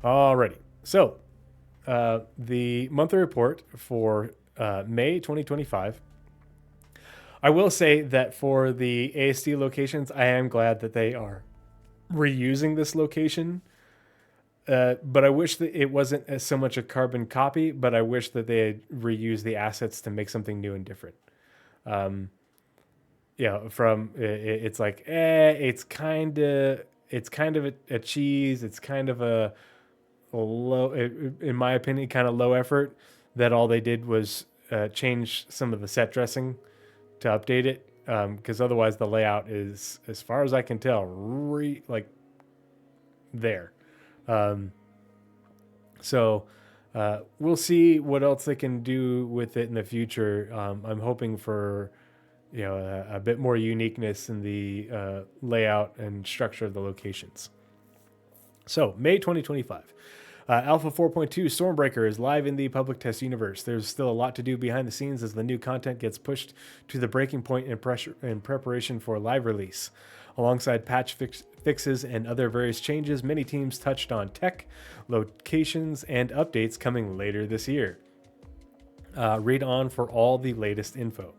Alrighty. So, the monthly report for May 2025. I will say that for the ASD locations, I am glad that they are reusing this location. But I wish that it wasn't as so much a carbon copy, but I wish that they had reused the assets to make something new and different. Um, it's like, it's kind of a cheese. It's kind of a low, in my opinion, kind of low effort. That all they did was change some of the set dressing to update it. Because otherwise the layout is, as far as I can tell, like there. Um, so we'll see what else they can do with it in the future. I'm hoping for a bit more uniqueness in the layout and structure of the locations. So May 2025. Alpha 4.2 Stormbreaker is live in the public test universe. There's still a lot to do behind the scenes as the new content gets pushed to the breaking point in preparation for live release. Alongside patch fixes and other various changes, many teams touched on tech, locations, and updates coming later this year. Read on for all the latest info.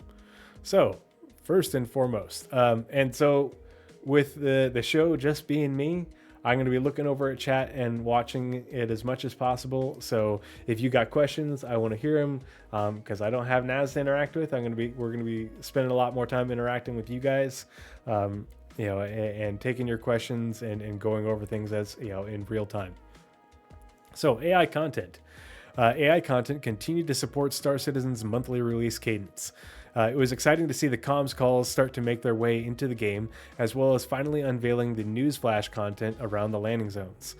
So, first and foremost, and so with the show just being me, I'm going to be looking over at chat and watching it as much as possible. So if you got questions, I want to hear them because I don't have Naz to interact with. We're going to be spending a lot more time interacting with you guys, and taking your questions and going over things as in real time. So AI content. AI content continued to support Star Citizen's monthly release cadence. It was exciting to see the comms calls start to make their way into the game, as well as finally unveiling the newsflash content around the landing zones.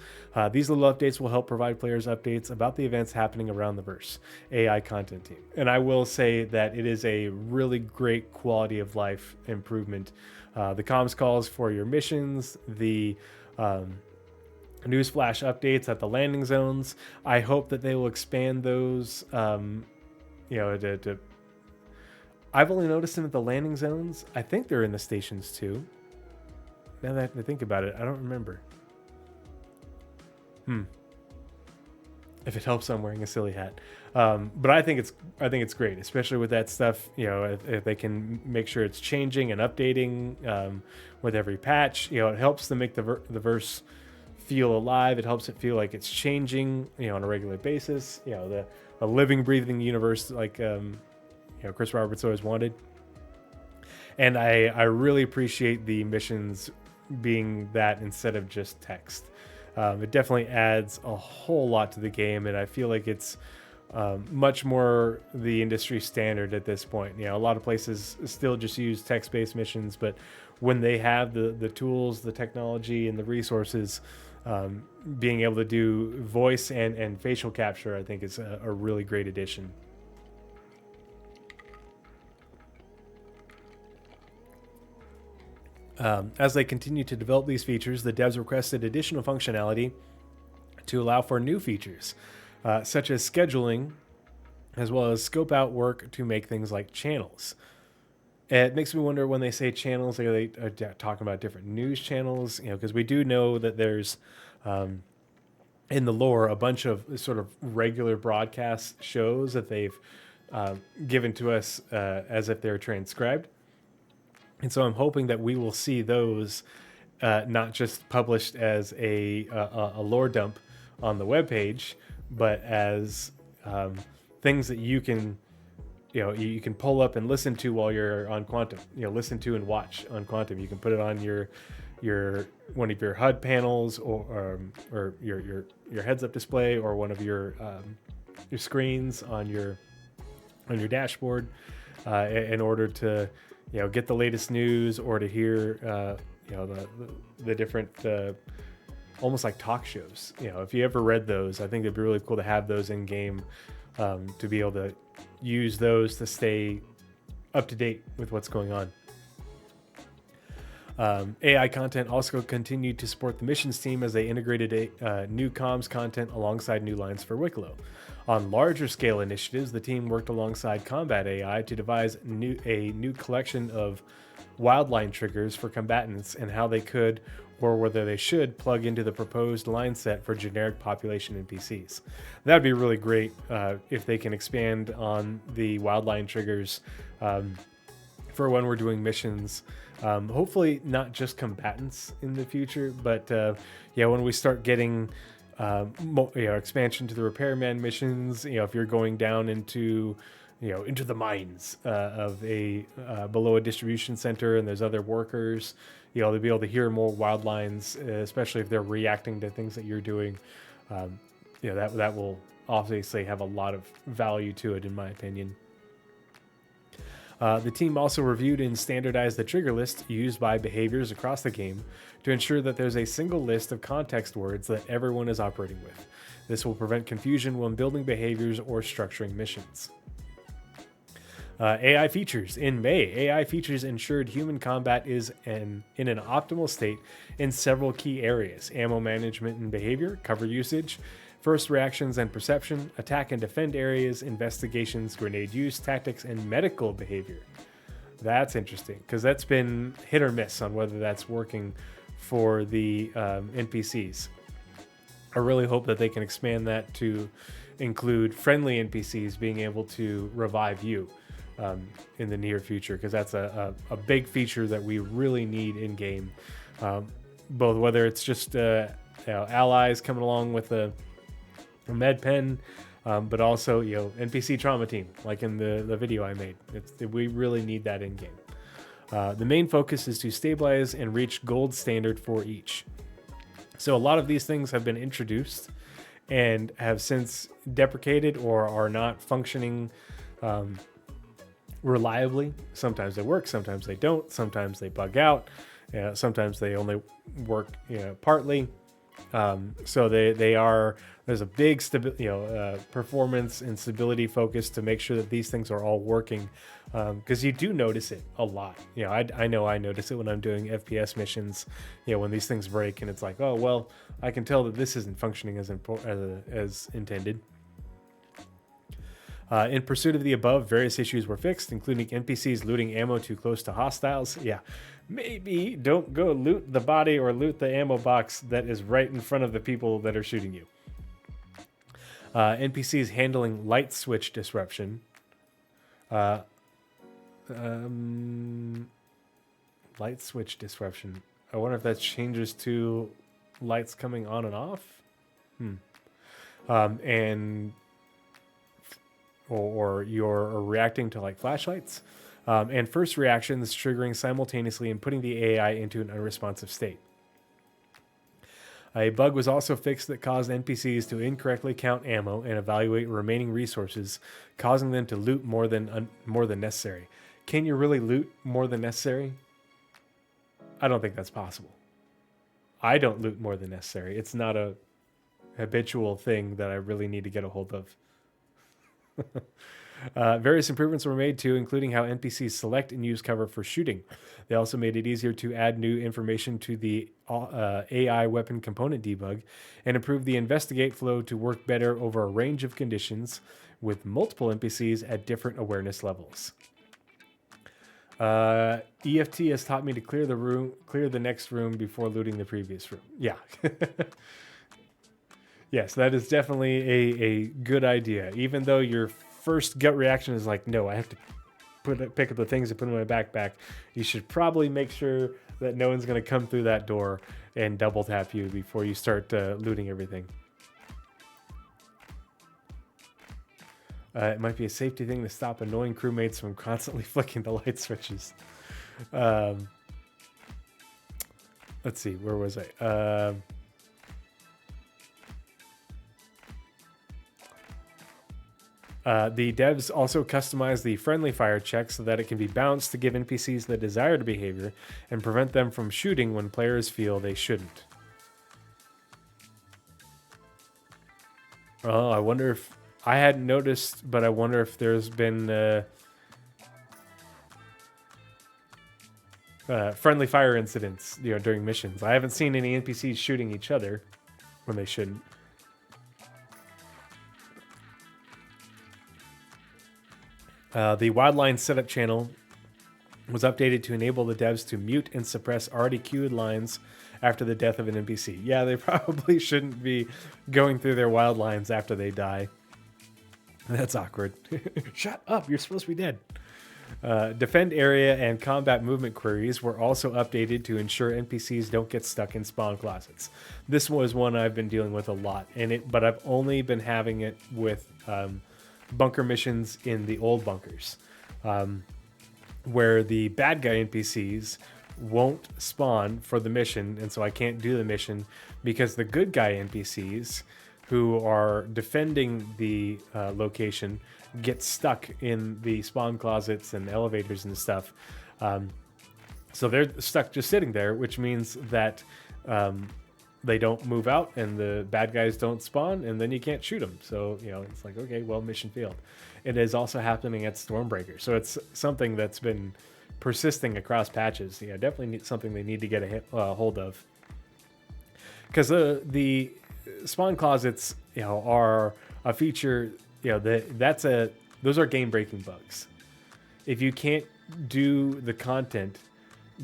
These little updates will help provide players updates about the events happening around the verse. AI content team. And I will say that it is a really great quality of life improvement. The comms calls for your missions, the newsflash updates at the landing zones. I hope that they will expand those, to I've only noticed them at the landing zones. I think they're in the stations too. Now that I think about it, I don't remember. If it helps, I'm wearing a silly hat. But I think it's great, especially with that stuff. If they can make sure it's changing and updating with every patch, it helps to make the verse feel alive. It helps it feel like it's changing, on a regular basis. A living, breathing universe like Chris Roberts always wanted. And I really appreciate the missions being that instead of just text. It definitely adds a whole lot to the game, and I feel like it's much more the industry standard at this point. A lot of places still just use text-based missions, but when they have the tools, the technology, and the resources, being able to do voice and facial capture, I think is a really great addition. As they continue to develop these features, the devs requested additional functionality to allow for new features, such as scheduling, as well as scope out work to make things like channels. It makes me wonder when they say channels, are they talking about different news channels? Because we do know that there's, in the lore, a bunch of sort of regular broadcast shows that they've given to us as if they're transcribed. And so I'm hoping that we will see those not just published as a lore dump on the webpage, but as things that you can pull up and listen to while you're on Quantum. Listen to and watch on Quantum. You can put it on your one of your HUD panels or your heads-up display, or one of your screens on your dashboard in order to get the latest news, or to hear the different almost like talk shows. If you ever read those, I think it'd be really cool to have those in game, to be able to use those to stay up to date with what's going on. AI content also continued to support the missions team as they integrated new comms content alongside new lines for Wicklow. On larger scale initiatives, the team worked alongside combat AI to devise a new collection of wildline triggers for combatants and how they could or whether they should plug into the proposed line set for generic population NPCs. That'd be really great if they can expand on the wildline triggers for when we're doing missions. Hopefully not just combatants in the future, but when we start getting expansion to the repairman missions, if you're going down into the mines of a below a distribution center and there's other workers, they'll be able to hear more wild lines, especially if they're reacting to things that you're doing. That will obviously have a lot of value to it, in my opinion. The team also reviewed and standardized the trigger list used by behaviors across the game to ensure that there's a single list of context words that everyone is operating with. This will prevent confusion when building behaviors or structuring missions. AI features. In May, AI features ensured human combat is in an optimal state in several key areas: ammo management and behavior, cover usage, first reactions and perception, attack and defend areas, investigations, grenade use, tactics, and medical behavior. That's interesting, because that's been hit or miss on whether that's working for the NPCs. I really hope that they can expand that to include friendly NPCs being able to revive you in the near future, because that's a big feature that we really need in game. Both whether it's just allies coming along with a med pen, but also NPC trauma team, like in the video I made. We really need that in game. The main focus is to stabilize and reach gold standard for each. So a lot of these things have been introduced and have since deprecated or are not functioning reliably. Sometimes they work, sometimes they don't, sometimes they bug out, sometimes they only work partly. So there's a big performance and stability focus to make sure that these things are all working, because you do notice it a lot. I know I notice it when I'm doing FPS missions, when these things break and it's like, oh well, I can tell that this isn't functioning as intended. In pursuit of the above, various issues were fixed, including NPCs looting ammo too close to hostiles. Yeah, maybe don't go loot the body or loot the ammo box that is right in front of the people that are shooting you. NPCs handling light switch disruption. Light switch disruption. I wonder if that changes to lights coming on and off. Or you're reacting to like flashlights, and first reactions triggering simultaneously and putting the AI into an unresponsive state. A bug was also fixed that caused NPCs to incorrectly count ammo and evaluate remaining resources, causing them to loot more than necessary. Can you really loot more than necessary? I don't think that's possible. I don't loot more than necessary. It's not a habitual thing that I really need to get a hold of. Various improvements were made too, including how NPCs select and use cover for shooting. They also made it easier to add new information to the AI weapon component debug and improved the investigate flow to work better over a range of conditions with multiple NPCs at different awareness levels. EFT has taught me to clear the next room before looting the previous room. Yeah. Yes, that is definitely a good idea. Even though your first gut reaction is like, no, I have to pick up the things and put them in my backpack, you should probably make sure that no one's going to come through that door and double tap you before you start looting everything. It might be a safety thing to stop annoying crewmates from constantly flicking the light switches. Let's see, where was I? The devs also customized the friendly fire check so that it can be balanced to give NPCs the desired behavior and prevent them from shooting when players feel they shouldn't. Oh, I wonder if... I hadn't noticed, but I wonder if there's been friendly fire incidents, during missions. I haven't seen any NPCs shooting each other when they shouldn't. The wildline setup channel was updated to enable the devs to mute and suppress already queued lines after the death of an NPC. Yeah, they probably shouldn't be going through their wild lines after they die. That's awkward. Shut up, you're supposed to be dead. Defend area and combat movement queries were also updated to ensure NPCs don't get stuck in spawn closets. This was one I've been dealing with a lot, but I've only been having it with bunker missions in the old bunkers, where the bad guy NPCs won't spawn for the mission, and so I can't do the mission because the good guy NPCs who are defending the location get stuck in the spawn closets and elevators and stuff. So they're stuck just sitting there, which means that they don't move out and the bad guys don't spawn, and then you can't shoot them. So, it's like, okay, well, mission failed. It is also happening at Stormbreaker. So it's something that's been persisting across patches. Yeah, definitely something they need to get a hold of. Because the spawn closets, are a feature, those are game-breaking bugs. If you can't do the content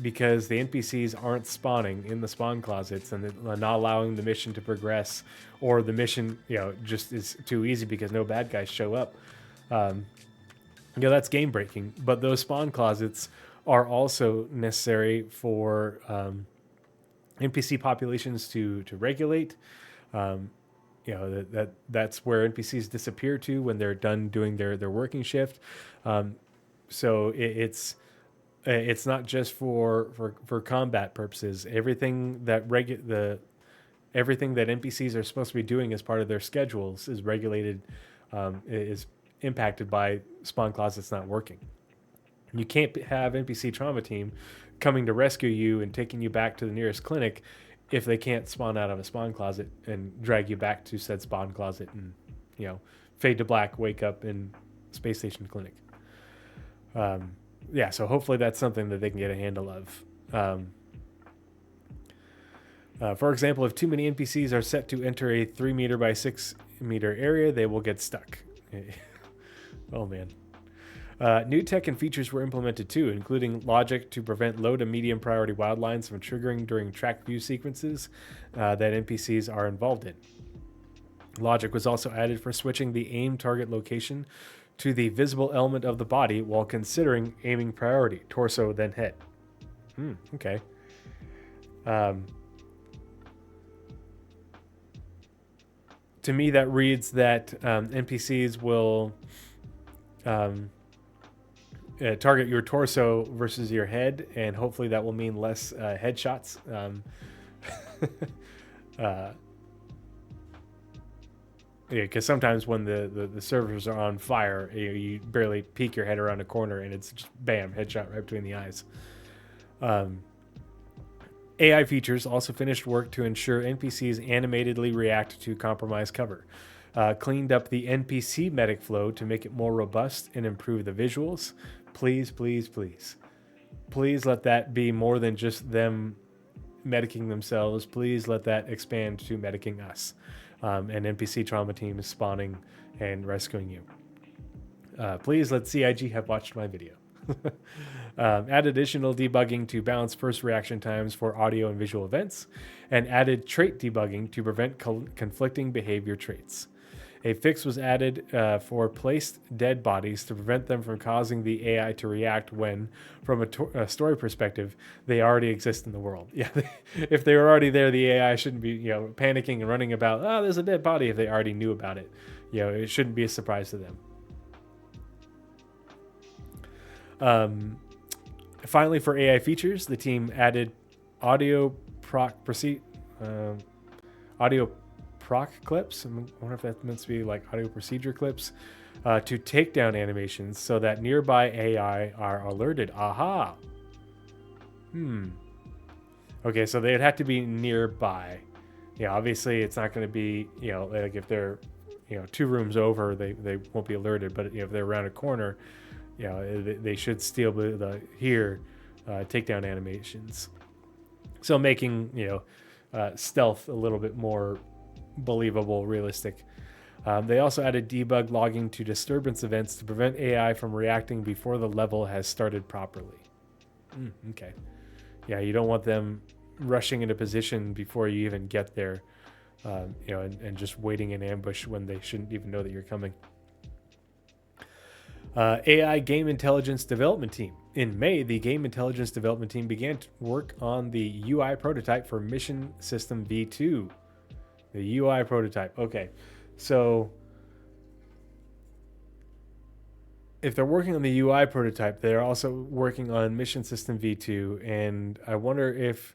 because the NPCs aren't spawning in the spawn closets and they're not allowing the mission to progress, or the mission, just is too easy because no bad guys show up, that's game-breaking. But those spawn closets are also necessary for NPC populations to regulate. That's where NPCs disappear to when they're done doing their working shift. So it's not just for combat purposes. Everything that everything that NPCs are supposed to be doing as part of their schedules is regulated, is impacted by spawn closets not working. You can't have NPC trauma team coming to rescue you and taking you back to the nearest clinic if they can't spawn out of a spawn closet and drag you back to said spawn closet and, fade to black, wake up in Space Station Clinic. So hopefully that's something that they can get a handle of. For example, if too many NPCs are set to enter a 3 meter by 6 meter area, they will get stuck. Oh, man. New tech and features were implemented too, including logic to prevent low to medium priority wild lines from triggering during track view sequences that NPCs are involved in. Logic was also added for switching the aim target location to the visible element of the body while considering aiming priority, torso, then head. Okay. To me, that reads that NPCs will target your torso versus your head, and hopefully that will mean less headshots. Because sometimes when the servers are on fire, you barely peek your head around a corner and it's just bam, headshot right between the eyes. AI features also finished work to ensure NPCs animatedly react to compromised cover. Cleaned up the NPC medic flow to make it more robust and improve the visuals. Please, please, please. Please let that be more than just them medicing themselves. Please let that expand to medicing us. An NPC trauma team is spawning and rescuing you. Please let CIG have watched my video. Add additional debugging to balance first reaction times for audio and visual events, and added trait debugging to prevent conflicting behavior traits. A fix was added for placed dead bodies to prevent them from causing the AI to react when, from a story perspective, they already exist in the world. Yeah, if they were already there, the AI shouldn't be panicking and running about, oh, there's a dead body, if they already knew about it. It shouldn't be a surprise to them. Finally, for AI features, the team added audio proc clips. I wonder if that meant to be like audio procedure clips to takedown animations so that nearby AI are alerted. Aha. Okay, so they'd have to be nearby. Obviously it's not going to be, like if they're, 2 rooms over, they won't be alerted. But if they're around a corner, they should still be able to hear takedown animations. So making, stealth a little bit more believable, realistic. They also added debug logging to disturbance events to prevent AI from reacting before the level has started properly. Okay. Yeah, you don't want them rushing into position before you even get there, and just waiting in ambush when they shouldn't even know that you're coming. AI Game Intelligence Development Team. In May, the Game Intelligence Development Team began to work on the UI prototype for Mission System V2. The UI prototype. Okay, so if they're working on the UI prototype, they're also working on Mission System V2, and I wonder if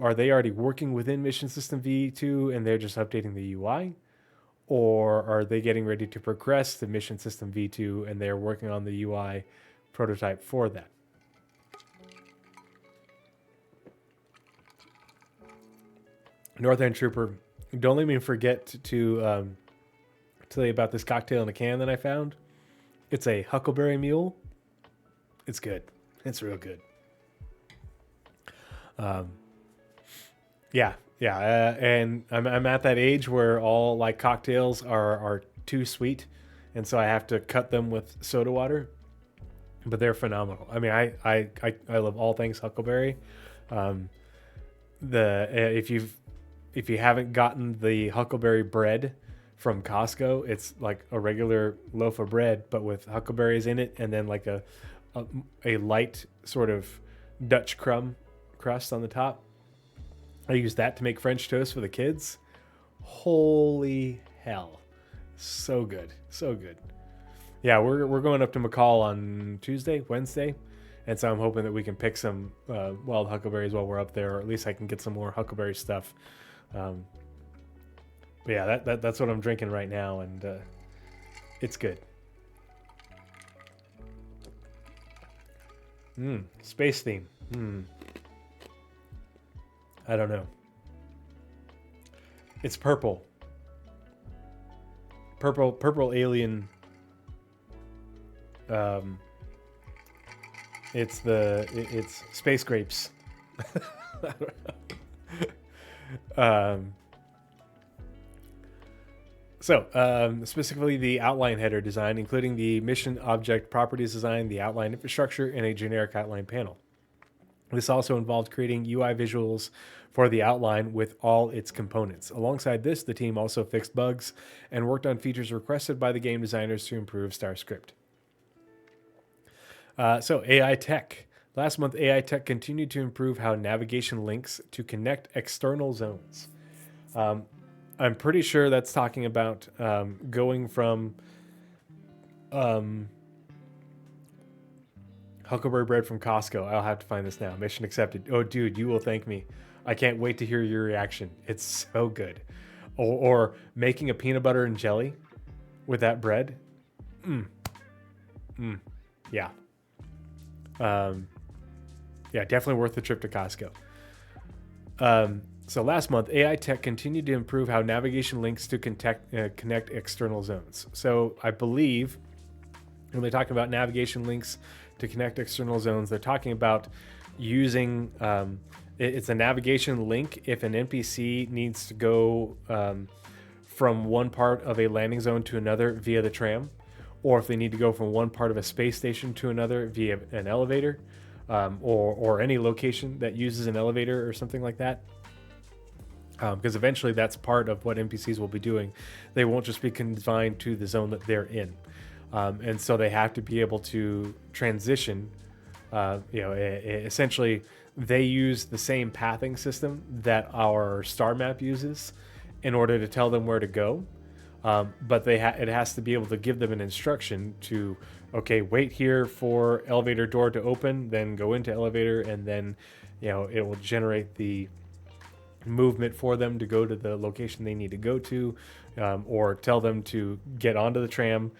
are they already working within Mission System V2 and they're just updating the UI, or are they getting ready to progress to Mission System V2 and they're working on the UI prototype for that? North End Trooper, don't let me forget to tell you about this cocktail in a can that I found. It's a Huckleberry Mule. It's good. It's real good. Yeah, and I'm at that age where all like cocktails are too sweet, and so I have to cut them with soda water. But they're phenomenal. I mean, I love all things Huckleberry. If you haven't gotten the Huckleberry bread from Costco, it's like a regular loaf of bread, but with huckleberries in it, and then like a light sort of Dutch crust on the top. I use that to make French toast for the kids. Holy hell. So good. So good. Yeah, we're going up to McCall on Wednesday. And so I'm hoping that we can pick some wild huckleberries while we're up there, or at least I can get some more huckleberry stuff. But yeah, that's what I'm drinking right now, and it's good. Space theme. I don't know. It's purple. Purple alien. It's space grapes. I don't know. Specifically the outline header design, including the mission object properties design, the outline infrastructure, and a generic outline panel. This also involved creating UI visuals for the outline with all its components. Alongside this, the team also fixed bugs and worked on features requested by the game designers to improve StarScript. AI Tech. Last month, AI Tech continued to improve how navigation links to connect external zones. I'm pretty sure that's talking about going from Huckleberry bread from Costco. I'll have to find this now. Mission accepted. Oh, dude, you will thank me. I can't wait to hear your reaction. It's so good. Or making a peanut butter and jelly with that bread. Yeah. Yeah, definitely worth the trip to Costco. So last month, AI Tech continued to improve how navigation links to connect external zones. So I believe when they're talking about navigation links to connect external zones, they're talking about using it's a navigation link if an NPC needs to go from one part of a landing zone to another via the tram, or if they need to go from one part of a space station to another via an elevator, or any location that uses an elevator or something like that. Because eventually that's part of what NPCs will be doing. They won't just be confined to the zone that they're in. And so they have to be able to transition. Essentially, they use the same pathing system that our star map uses in order to tell them where to go. But it has to be able to give them an instruction to, okay, wait here for elevator door to open, then go into elevator, and then, it will generate the movement for them to go to the location they need to go to, or tell them to get onto the tram,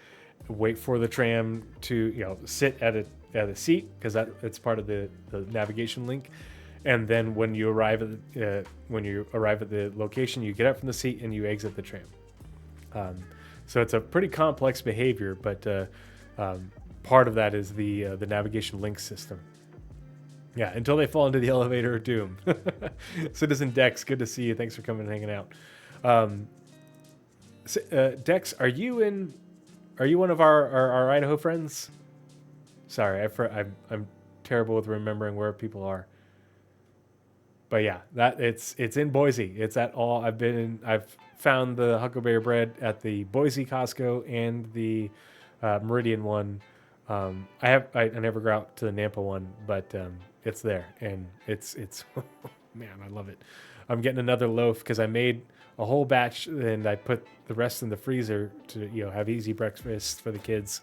wait for the tram to sit at a seat, because it's part of the navigation link, and then when you arrive at the location, you get up from the seat and you exit the tram. So it's a pretty complex behavior, but part of that is the navigation link system. Yeah, until they fall into the elevator of doom. Citizen Dex, good to see you. Thanks for coming and hanging out. Dex, are you one of our Idaho friends? Sorry, I'm terrible with remembering where people are. But yeah, that it's in Boise. It's at all. I've found the Huckleberry bread at the Boise Costco and the Meridian one. I never go out to the Nampa one, but it's there, and it's man, I love it. I'm getting another loaf because I made a whole batch and I put the rest in the freezer to have easy breakfast for the kids.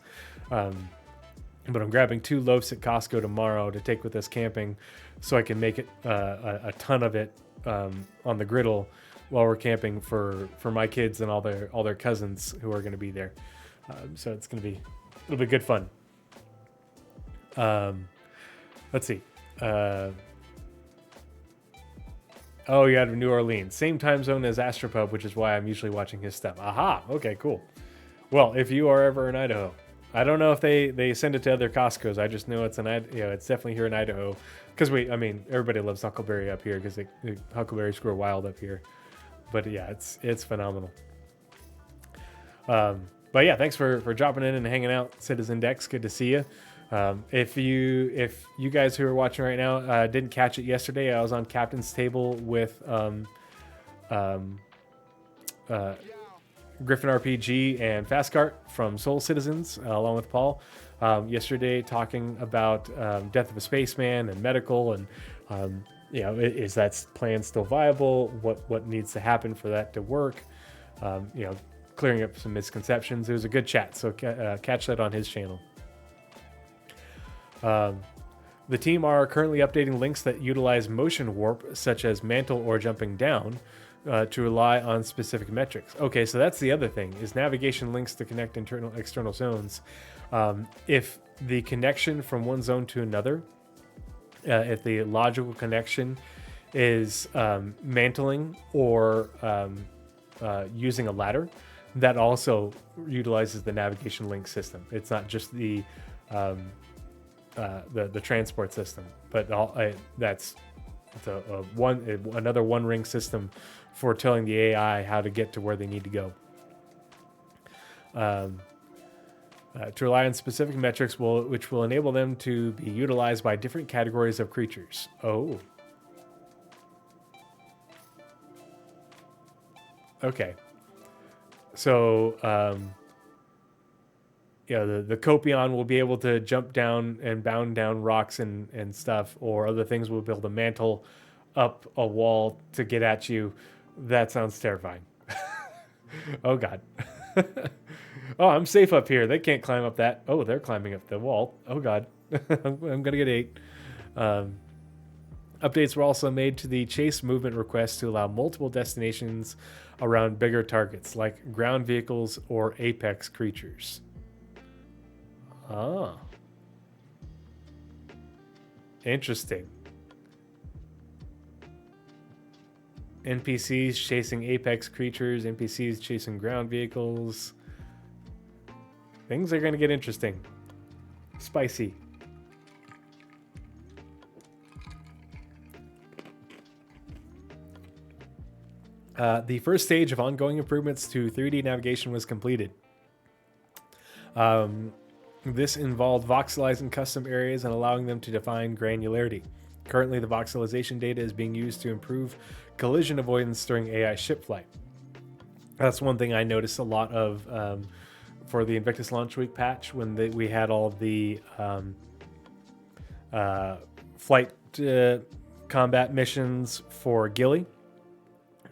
But I'm grabbing 2 loaves at Costco tomorrow to take with us camping, so I can make it a ton of it on the griddle while we're camping for my kids and all their cousins who are going to be there. So it'll be good fun. Let's see. Oh, you out of New Orleans, same time zone as Astropub, which is why I'm usually watching his stuff. Aha. Okay, cool. Well, if you are ever in Idaho. I don't know if they send it to other Costco's. I just know it's it's definitely here in Idaho, because everybody loves Huckleberry up here because the Huckleberries grow wild up here. But yeah, it's phenomenal. But yeah, thanks for dropping in and hanging out, Citizen Dex. Good to see you. If you guys who are watching right now didn't catch it yesterday, I was on Captain's Table with Griffin RPG and Fastcart from Soul Citizens, along with Paul, yesterday, talking about Death of a Spaceman and medical, and is that plan still viable? What needs to happen for that to work? Clearing up some misconceptions. It was a good chat, so catch that on his channel. The team are currently updating links that utilize motion warp, such as mantle or jumping down, to rely on specific metrics. Okay, so that's the other thing, is navigation links to connect external zones. If the connection from one zone to another, if the logical connection is mantling or using a ladder, that also utilizes the navigation link system. It's not just the transport system, but that's another one ring system for telling the AI how to get to where they need to go. To rely on specific metrics which will enable them to be utilized by different categories of creatures. Oh. Okay. So, the Copion will be able to jump down and bound down rocks and stuff, or other things will be able to mantle up a wall to get at you. That sounds terrifying. Oh, God. Oh, I'm safe up here. They can't climb up that. Oh, they're climbing up the wall. Oh, God. I'm going to get 8. Updates were also made to the chase movement request to allow multiple destinations around bigger targets, like ground vehicles or apex creatures. Ah. Interesting. NPCs chasing apex creatures, NPCs chasing ground vehicles. Things are going to get interesting. Spicy. The first stage of ongoing improvements to 3D navigation was completed. This involved voxelizing custom areas and allowing them to define granularity. Currently, the voxelization data is being used to improve collision avoidance during AI ship flight. That's one thing I noticed a lot of for the Invictus Launch Week patch, when we had all the flight combat missions for Gilly,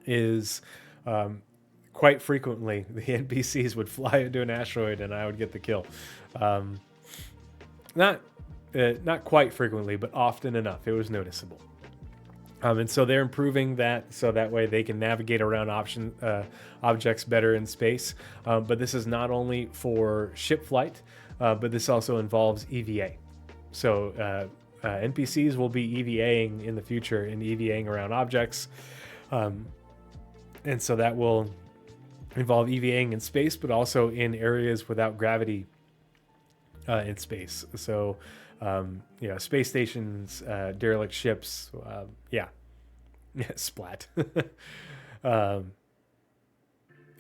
is quite frequently the NPCs would fly into an asteroid and I would get the kill. Not quite frequently, but often enough. It was noticeable. And so they're improving that so that way they can navigate around objects better in space. But this is not only for ship flight, but this also involves EVA. So NPCs will be EVAing in the future and EVAing around objects. And so that will involve EVAing in space, but also in areas without gravity in space. So, space stations, derelict ships, splat. I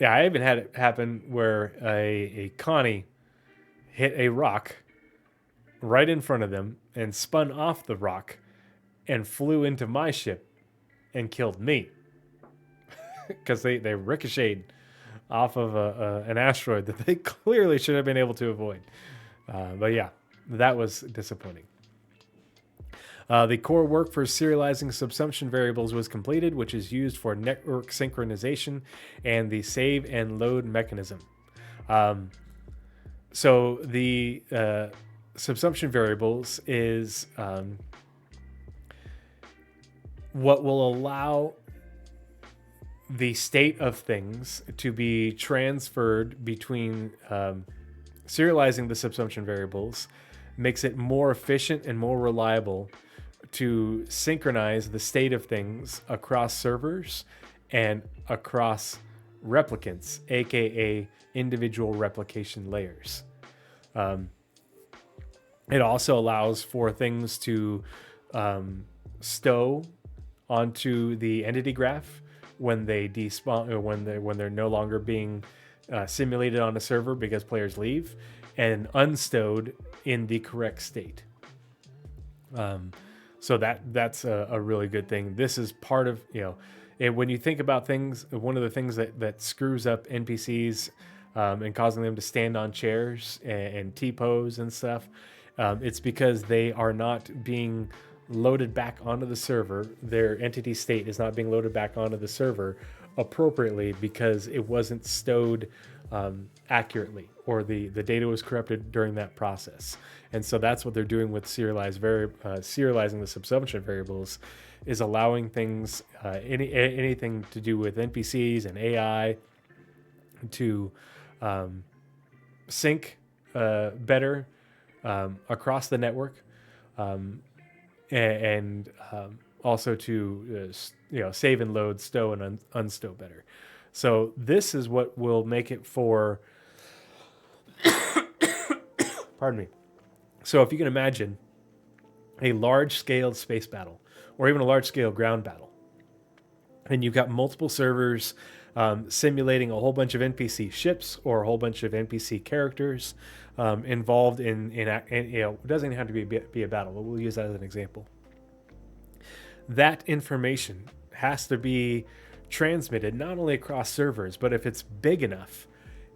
even had it happen where a Connie hit a rock right in front of them and spun off the rock and flew into my ship and killed me because they ricocheted off of an asteroid that they clearly should have been able to avoid. But yeah, that was disappointing. The core work for serializing subsumption variables was completed, which is used for network synchronization and the save and load mechanism. So the subsumption variables is what will allow the state of things to be transferred between serializing the subsumption variables makes it more efficient and more reliable to synchronize the state of things across servers and across replicants, aka individual replication layers. It also allows for things to stow onto the entity graph when they despawn, or when they're no longer being simulated on a server because players leave, and unstowed in the correct state. So that's a really good thing. This is part of, when you think about things, one of the things that screws up NPCs and causing them to stand on chairs and T-pose and stuff, it's because they are not being loaded back onto the server. Their entity state is not being loaded back onto the server appropriately because it wasn't stowed accurately, or the data was corrupted during that process. And so that's what they're doing with serializing the subsumption variables, is allowing things, anything to do with NPCs and AI to sync better across the network, and also to save and load, stow and unstow better. So this is what will make it for pardon me. So if you can imagine a large-scale space battle, or even a large-scale ground battle, and you've got multiple servers simulating a whole bunch of NPC ships or a whole bunch of NPC characters involved in it doesn't have to be a battle, but we'll use that as an example. That information has to be transmitted not only across servers, but if it's big enough,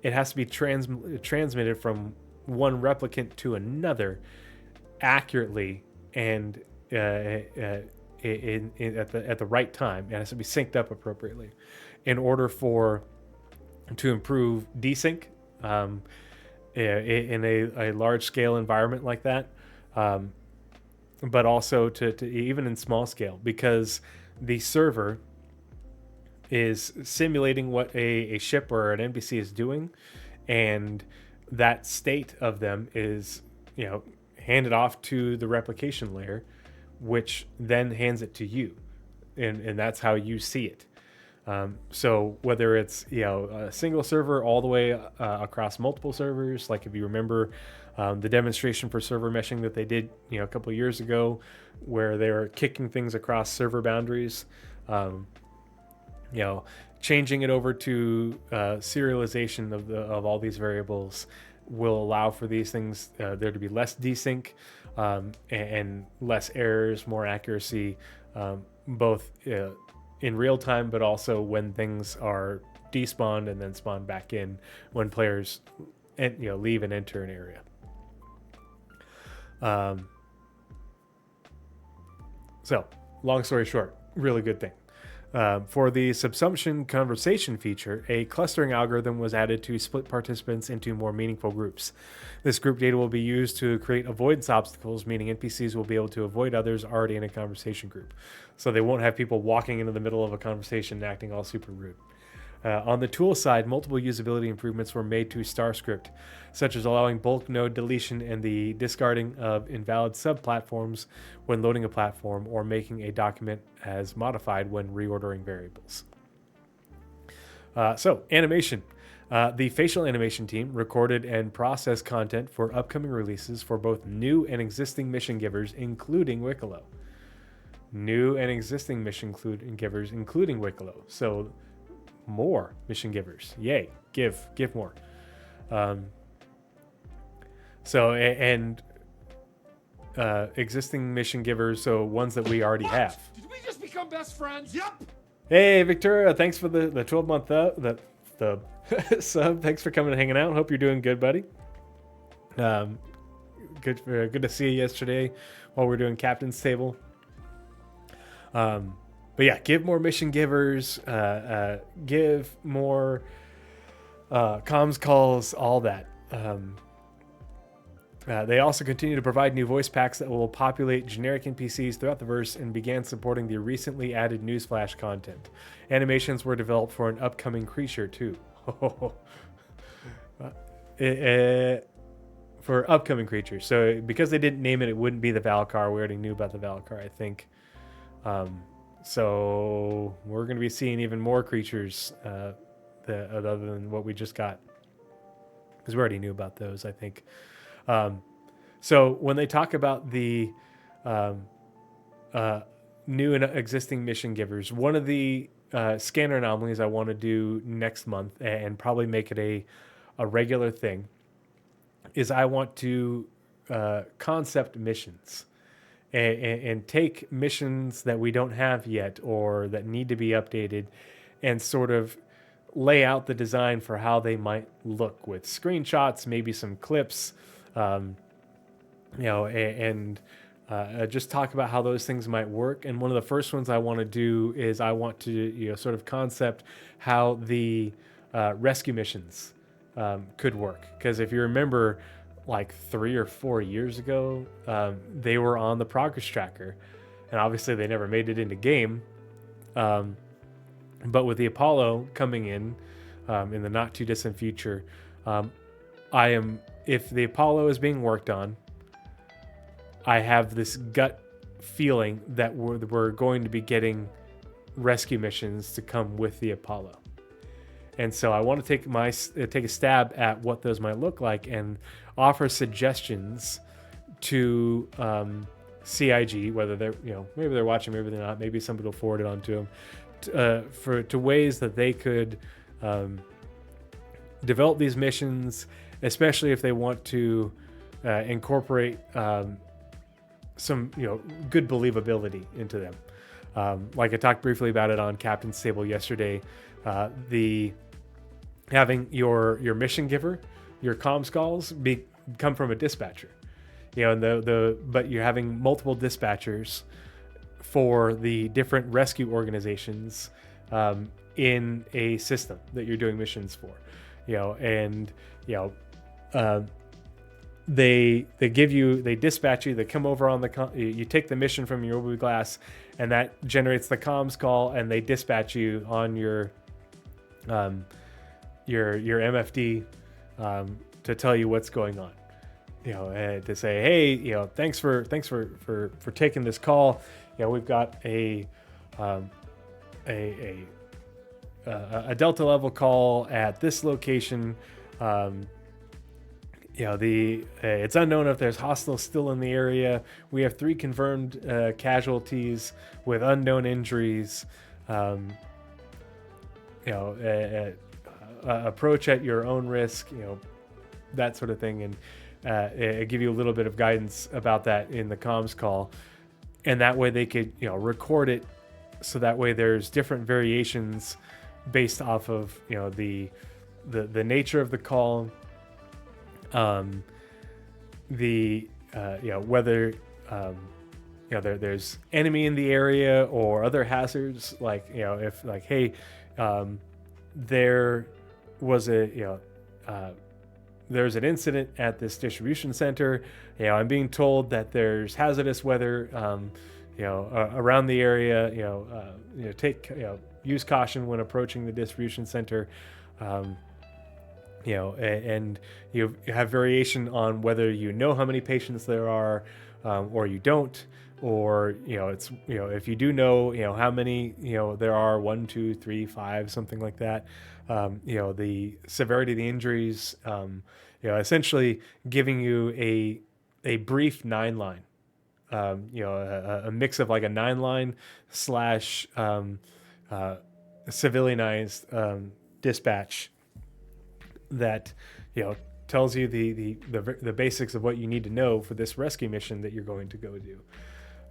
it has to be transmitted from one replicant to another accurately and at the right time. It has to be synced up appropriately in order to improve desync in a large scale environment like that, but also to even in small scale, because the server is simulating what a ship or an NPC is doing, and that state of them is handed off to the replication layer, which then hands it to you, and that's how you see it. So whether it's a single server all the way across multiple servers, like if you remember the demonstration for server meshing that they did a couple of years ago, where they were kicking things across server boundaries, changing it over to serialization of all these variables will allow for these things there to be less desync and less errors, more accuracy, both in real time, but also when things are despawned and then spawned back in when players leave and enter an area. So long story short, really good thing. For the subsumption conversation feature, a clustering algorithm was added to split participants into more meaningful groups. This group data will be used to create avoidance obstacles, meaning NPCs will be able to avoid others already in a conversation group. So they won't have people walking into the middle of a conversation and acting all super rude. On the tool side, multiple usability improvements were made to StarScript, such as allowing bulk node deletion and the discarding of invalid subplatforms when loading a platform, or making a document as modified when reordering variables. So, animation. The facial animation team recorded and processed content for upcoming releases for both new and existing mission givers, including Wicklow. New and existing mission givers, including Wicklow. So, more mission givers. Yay. Give more. So, and existing mission givers, so ones that we already have. Did we just become best friends? Yep. Hey, Victoria, thanks for the 12-month the sub. Thanks for coming and hanging out. Hope you're doing good, buddy. Good to see you yesterday while we're doing Captain's Table. But yeah, give more mission givers, give more comms calls, all that. They also continue to provide new voice packs that will populate generic NPCs throughout the verse and began supporting the recently added Newsflash content. Animations were developed for an upcoming creature too. For upcoming creatures. So because they didn't name it, it wouldn't be the Valkar. We already knew about the Valkar, I think. So we're going to be seeing even more creatures other than what we just got. Because we already knew about those, I think. So when they talk about the new and existing mission givers, one of the scanner anomalies I want to do next month and probably make it a regular thing is I want to concept missions and take missions that we don't have yet or that need to be updated and sort of lay out the design for how they might look with screenshots, maybe some clips, and just talk about how those things might work. And one of the first ones I want to do is I want to sort of concept how the rescue missions could work. Because if you remember, like 3 or 4 years ago, they were on the progress tracker, and obviously they never made it into game. But with the Apollo coming in the not too distant future, if the Apollo is being worked on, I have this gut feeling that we're going to be getting rescue missions to come with the Apollo. And so I want to take a stab at what those might look like and offer suggestions to CIG, whether they're maybe they're watching, maybe they're not, maybe somebody will forward it on to them, to ways that they could develop these missions, especially if they want to incorporate some good believability into them. Like I talked briefly about it on Captain's Table yesterday, having your mission giver, your comms calls come from a dispatcher, and but you're having multiple dispatchers for the different rescue organizations in a system that you're doing missions for, they dispatch you, they come over on you take the mission from your Obu glass, and that generates the comms call, and they dispatch you on your MFD to tell you what's going on, to say, hey, thanks for taking this call. We've got a Delta level call at this location. It's unknown if there's hostiles still in the area. We have 3 confirmed casualties with unknown injuries. Approach at your own risk, that sort of thing, and give you a little bit of guidance about that in the comms call, and that way they could record it, so that way there's different variations based off of the nature of the call, whether there's enemy in the area or other hazards, like if like, hey, there was there's an incident at this distribution center. I'm being told that there's hazardous weather, around the area. Use caution when approaching the distribution center. And you have variation on whether how many patients there are, or you don't, or it's if you do how many there are, 1, 2, 3, 5, something like that. The severity of the injuries, essentially giving you a brief 9-line, a mix of like a 9-line / civilianized dispatch that tells you the basics of what you need to know for this rescue mission that you're going to go do.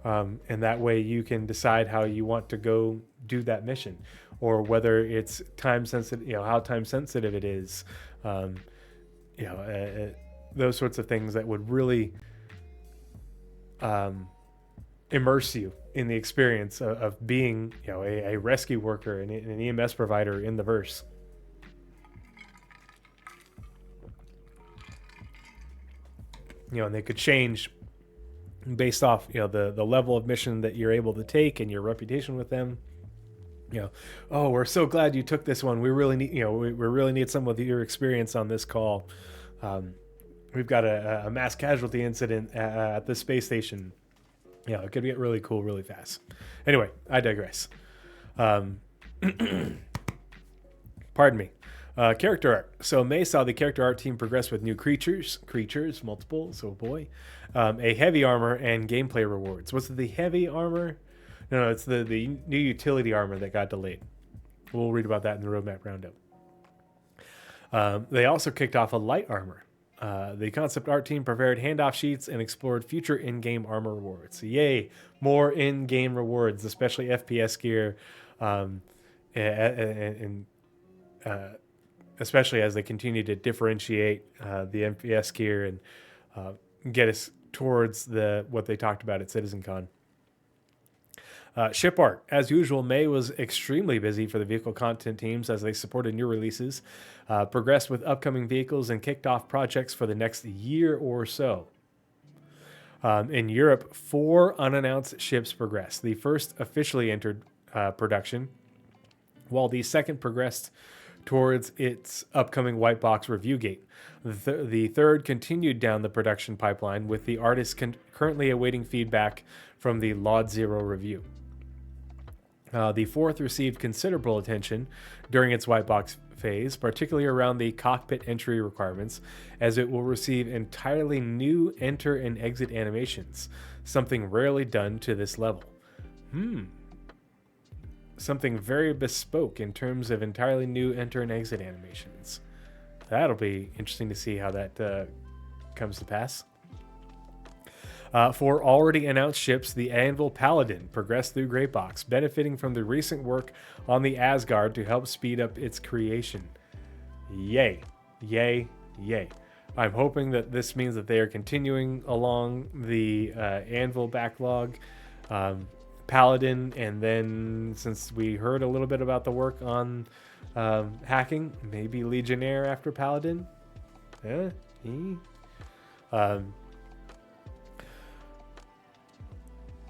And that way you can decide how you want to go do that mission, or whether it's time sensitive, how time sensitive it is, those sorts of things that would really immerse you in the experience of being, a rescue worker and an EMS provider in the verse. And they could change based off, the level of mission that you're able to take and your reputation with them. Oh, we're so glad you took this one. We really need, we really need some of your experience on this call. We've got a mass casualty incident at the space station. It could get really cool really fast. Anyway, I digress. Pardon me. Character art. So May saw the character art team progress with new creatures, multiple, so boy. A heavy armor and gameplay rewards. Was it the heavy armor? No, it's the new utility armor that got delayed. We'll read about that in the Roadmap Roundup. They also kicked off a light armor. The concept art team prepared handoff sheets and explored future in-game armor rewards. Yay, more in-game rewards, especially FPS gear, and especially as they continue to differentiate the FPS gear and get us towards what they talked about at CitizenCon. Ship art. As usual, May was extremely busy for the vehicle content teams as they supported new releases, progressed with upcoming vehicles, and kicked off projects for the next year or so. In Europe, 4 unannounced ships progressed. The first officially entered production, while the second progressed towards its upcoming white box review gate. The third continued down the production pipeline, with the artist currently awaiting feedback from the Laud Zero review. The fourth received considerable attention during its white box phase, particularly around the cockpit entry requirements, as it will receive entirely new enter and exit animations, something rarely done to this level. Something very bespoke in terms of entirely new enter and exit animations. That'll be interesting to see how that comes to pass. For already announced ships, the Anvil Paladin progressed through Great Box, benefiting from the recent work on the Asgard to help speed up its creation. Yay. Yay. Yay. I'm hoping that this means that they are continuing along the Anvil backlog, Paladin, and then since we heard a little bit about the work on hacking, maybe Legionnaire after Paladin.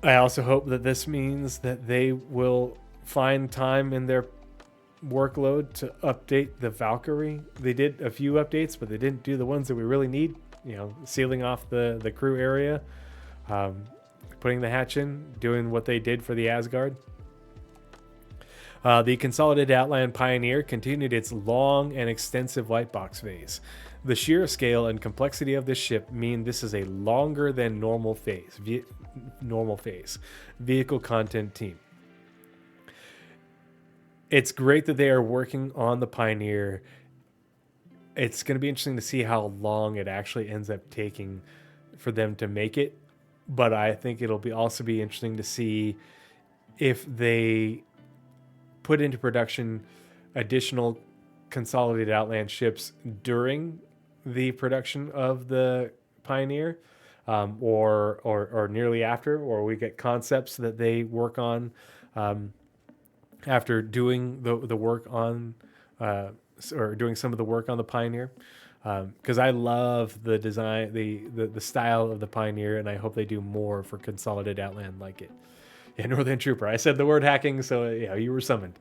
I also hope that this means that they will find time in their workload to update the Valkyrie. They did a few updates, but they didn't do the ones that we really need. Sealing off the crew area, putting the hatch in, doing what they did for the Asgard. The Consolidated Outland Pioneer continued its long and extensive white box phase. The sheer scale and complexity of this ship mean this is a longer than normal phase vehicle content team. It's great that they are working on the Pioneer. It's going to be interesting to see how long it actually ends up taking for them to make it, but I think it'll also be interesting to see if they put into production additional Consolidated Outland ships during the production of the Pioneer, or nearly after, or we get concepts that they work on after doing the work on or doing some of the work on the Pioneer, because I love the design, the style of the Pioneer, and I hope they do more for Consolidated Outland like it. Yeah, Northern Trooper. I said the word hacking, so you were summoned.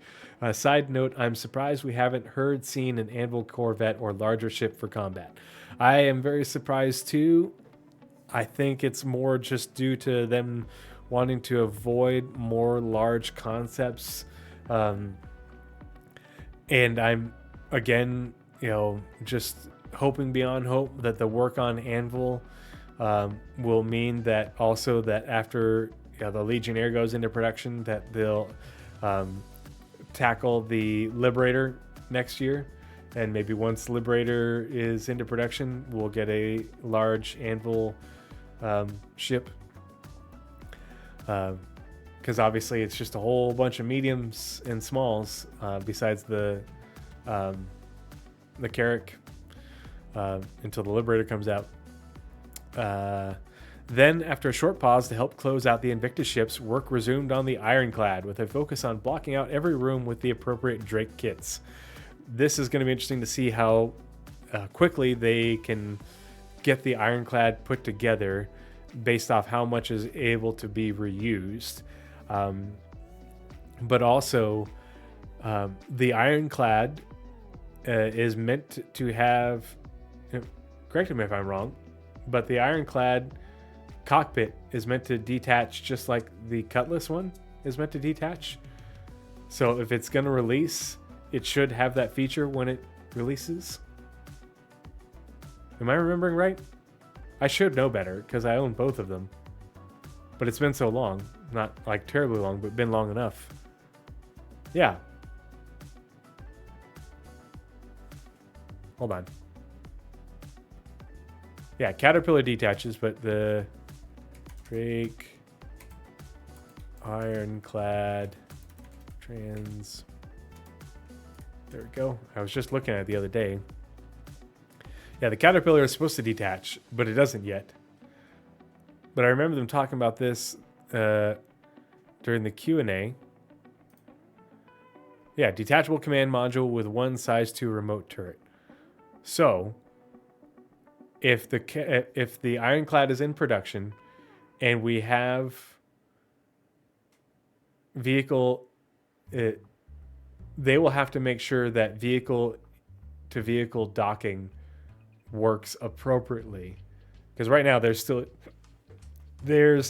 Side note, I'm surprised we haven't seen an Anvil Corvette or larger ship for combat. I am very surprised too. I think it's more just due to them wanting to avoid more large concepts. And I'm, again, just hoping beyond hope that the work on Anvil will mean that also that after the Legionnaire goes into production, that they'll tackle the Liberator next year And maybe once Liberator is into production, we'll get a large anvil ship. Because obviously it's just a whole bunch of mediums and smalls besides the Carrack until the Liberator comes out. Then, after a short pause to help close out the Invictus ships, work resumed on the Ironclad with a focus on blocking out every room with the appropriate Drake kits. This is going to be interesting to see how quickly they can get the Ironclad put together based off how much is able to be reused. But also, the Ironclad is meant to have, correct me if I'm wrong, but the Ironclad cockpit is meant to detach just like the Cutlass one is meant to detach. So if it's going to release, it should have that feature when it releases. Am I remembering right? I should know better because I own both of them. But it's been so long. Not like terribly long, but been long enough. Yeah. Hold on. Yeah, Caterpillar detaches, but the Drake Ironclad trans. There we go. I was just looking at it the other day. Yeah, the Caterpillar is supposed to detach, but it doesn't yet. But I remember them talking about this during the Q&A. Yeah, detachable command module with one size 2 remote turret. So, if the Ironclad is in production and we have vehicle, they will have to make sure that vehicle to vehicle docking works appropriately, because right now there's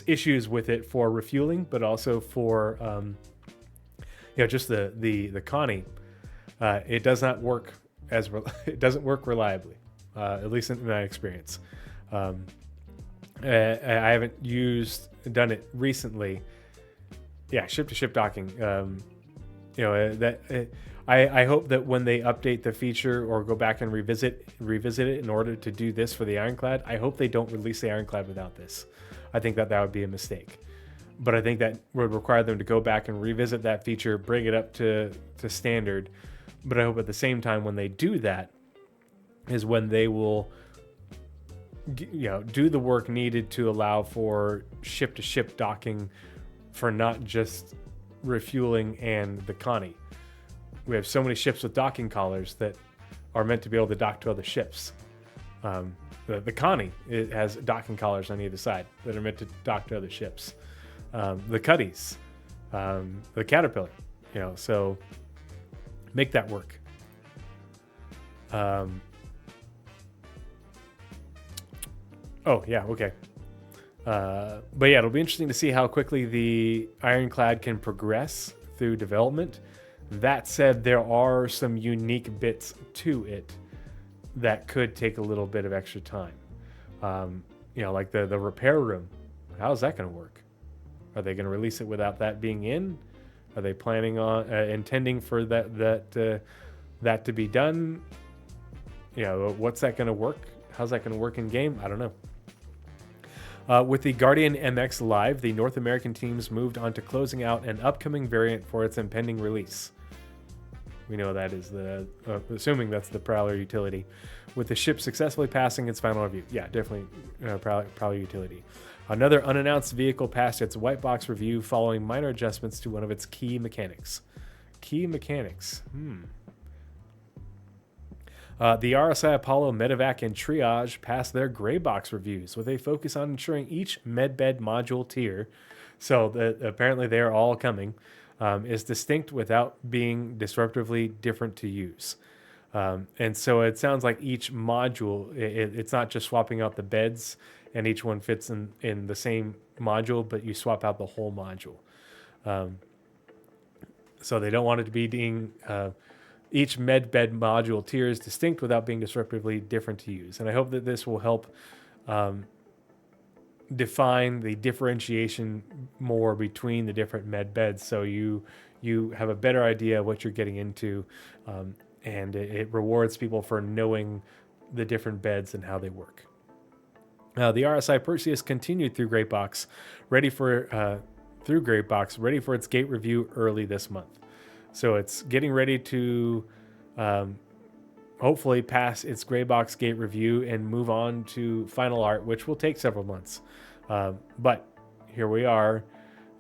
issues with it for refueling, but also for just the Connie. It does not work it doesn't work reliably, at least in my experience. I haven't done it recently. Yeah, ship to ship docking. I hope that when they update the feature or go back and revisit it in order to do this for the Ironclad, I hope they don't release the Ironclad without this. I think that would be a mistake. But I think that would require them to go back and revisit that feature, bring it up to standard. But I hope at the same time when they do that is when they will do the work needed to allow for ship to ship docking for not just refueling and the Connie. We have so many ships with docking collars that are meant to be able to dock to other ships. The Connie, it has docking collars on either side that are meant to dock to other ships. The Cuddies, the Caterpillar, so make that work. Oh yeah, okay. But yeah, it'll be interesting to see how quickly the Ironclad can progress through development. That said, there are some unique bits to it that could take a little bit of extra time. Like the repair room. How's that going to work? Are they going to release it without that being in? Are they planning on intending for that to be done? What's that going to work? How's that going to work in game? I don't know. With the Guardian MX Live, the North American teams moved on to closing out an upcoming variant for its impending release. We know that is assuming that's the Prowler utility. With the ship successfully passing its final review. Yeah, definitely Prowler utility. Another unannounced vehicle passed its white box review following minor adjustments to one of its key mechanics. Key mechanics. The RSI Apollo, Medevac, and Triage passed their gray box reviews with a focus on ensuring each medbed module tier, so apparently they're all coming, is distinct without being disruptively different to use. And so it sounds like each module, it's not just swapping out the beds and each one fits in the same module, but you swap out the whole module. So they don't want it to be being... each medbed module tier is distinct without being disruptively different to use. And I hope that this will help define the differentiation more between the different med beds, so you have a better idea of what you're getting into and it rewards people for knowing the different beds and how they work. The RSI Perseus continued through Greatbox, ready for its gate review early this month. So it's getting ready to hopefully pass its Greybox gate review and move on to final art, which will take several months. But here we are.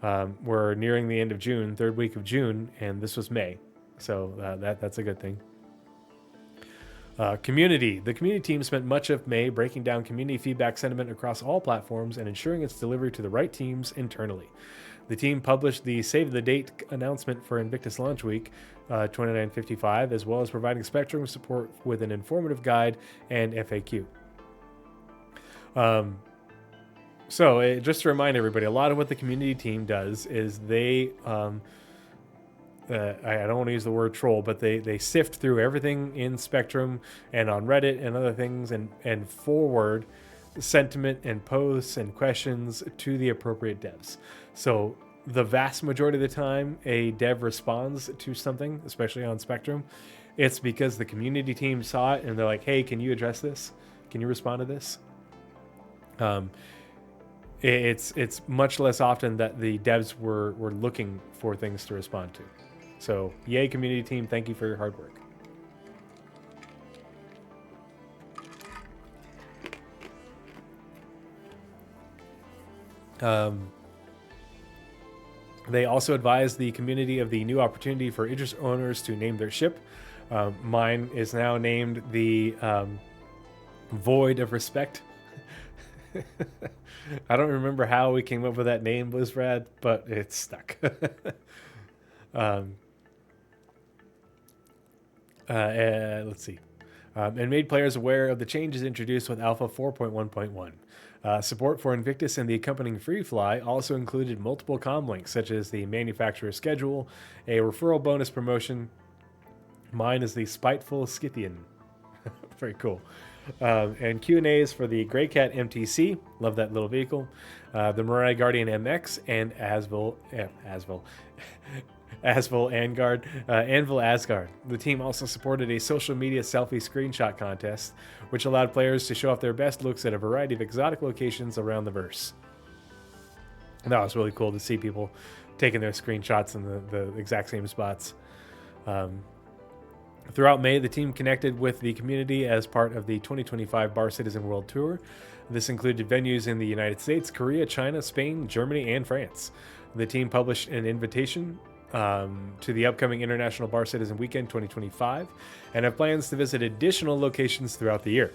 We're nearing the end of June, third week of June, and this was May. So that's a good thing. Community. The community team spent much of May breaking down community feedback sentiment across all platforms and ensuring its delivery to the right teams internally. The team published the save the date announcement for Invictus Launch Week 2955, as well as providing Spectrum support with an informative guide and FAQ. Just to remind everybody, a lot of what the community team does is they I don't want to use the word troll, but they sift through everything in Spectrum and on Reddit and other things and forward sentiment and posts and questions to the appropriate devs. So the vast majority of the time a dev responds to something, especially on Spectrum, it's because the community team saw it and they're like, hey, can you address this? Can you respond to this? It's much less often that the devs were looking for things to respond to. So, yay, community team. Thank you for your hard work. They also advised the community of the new opportunity for interest owners to name their ship. Mine is now named the Void of Respect. I don't remember how we came up with that name, Blizzrad, but it's stuck. Let's see. And made players aware of the changes introduced with Alpha 4.1.1. Support for Invictus and the accompanying free fly also included multiple comm links, such as the manufacturer schedule, a referral bonus promotion. Mine is the Spiteful Scythian. Very cool. And Q&As for the Greycat MTC. Love that little vehicle. The Mirai Guardian MX and Anvil Asgard. The team also supported a social media selfie screenshot contest, which allowed players to show off their best looks at a variety of exotic locations around the verse. And that was really cool to see people taking their screenshots in the exact same spots. Throughout May, the team connected with the community as part of the 2025 Bar Citizen World Tour. This included venues in the United States, Korea, China, Spain, Germany, and France. The team published an invitation to the upcoming International Bar Citizen Weekend 2025 and have plans to visit additional locations throughout the year.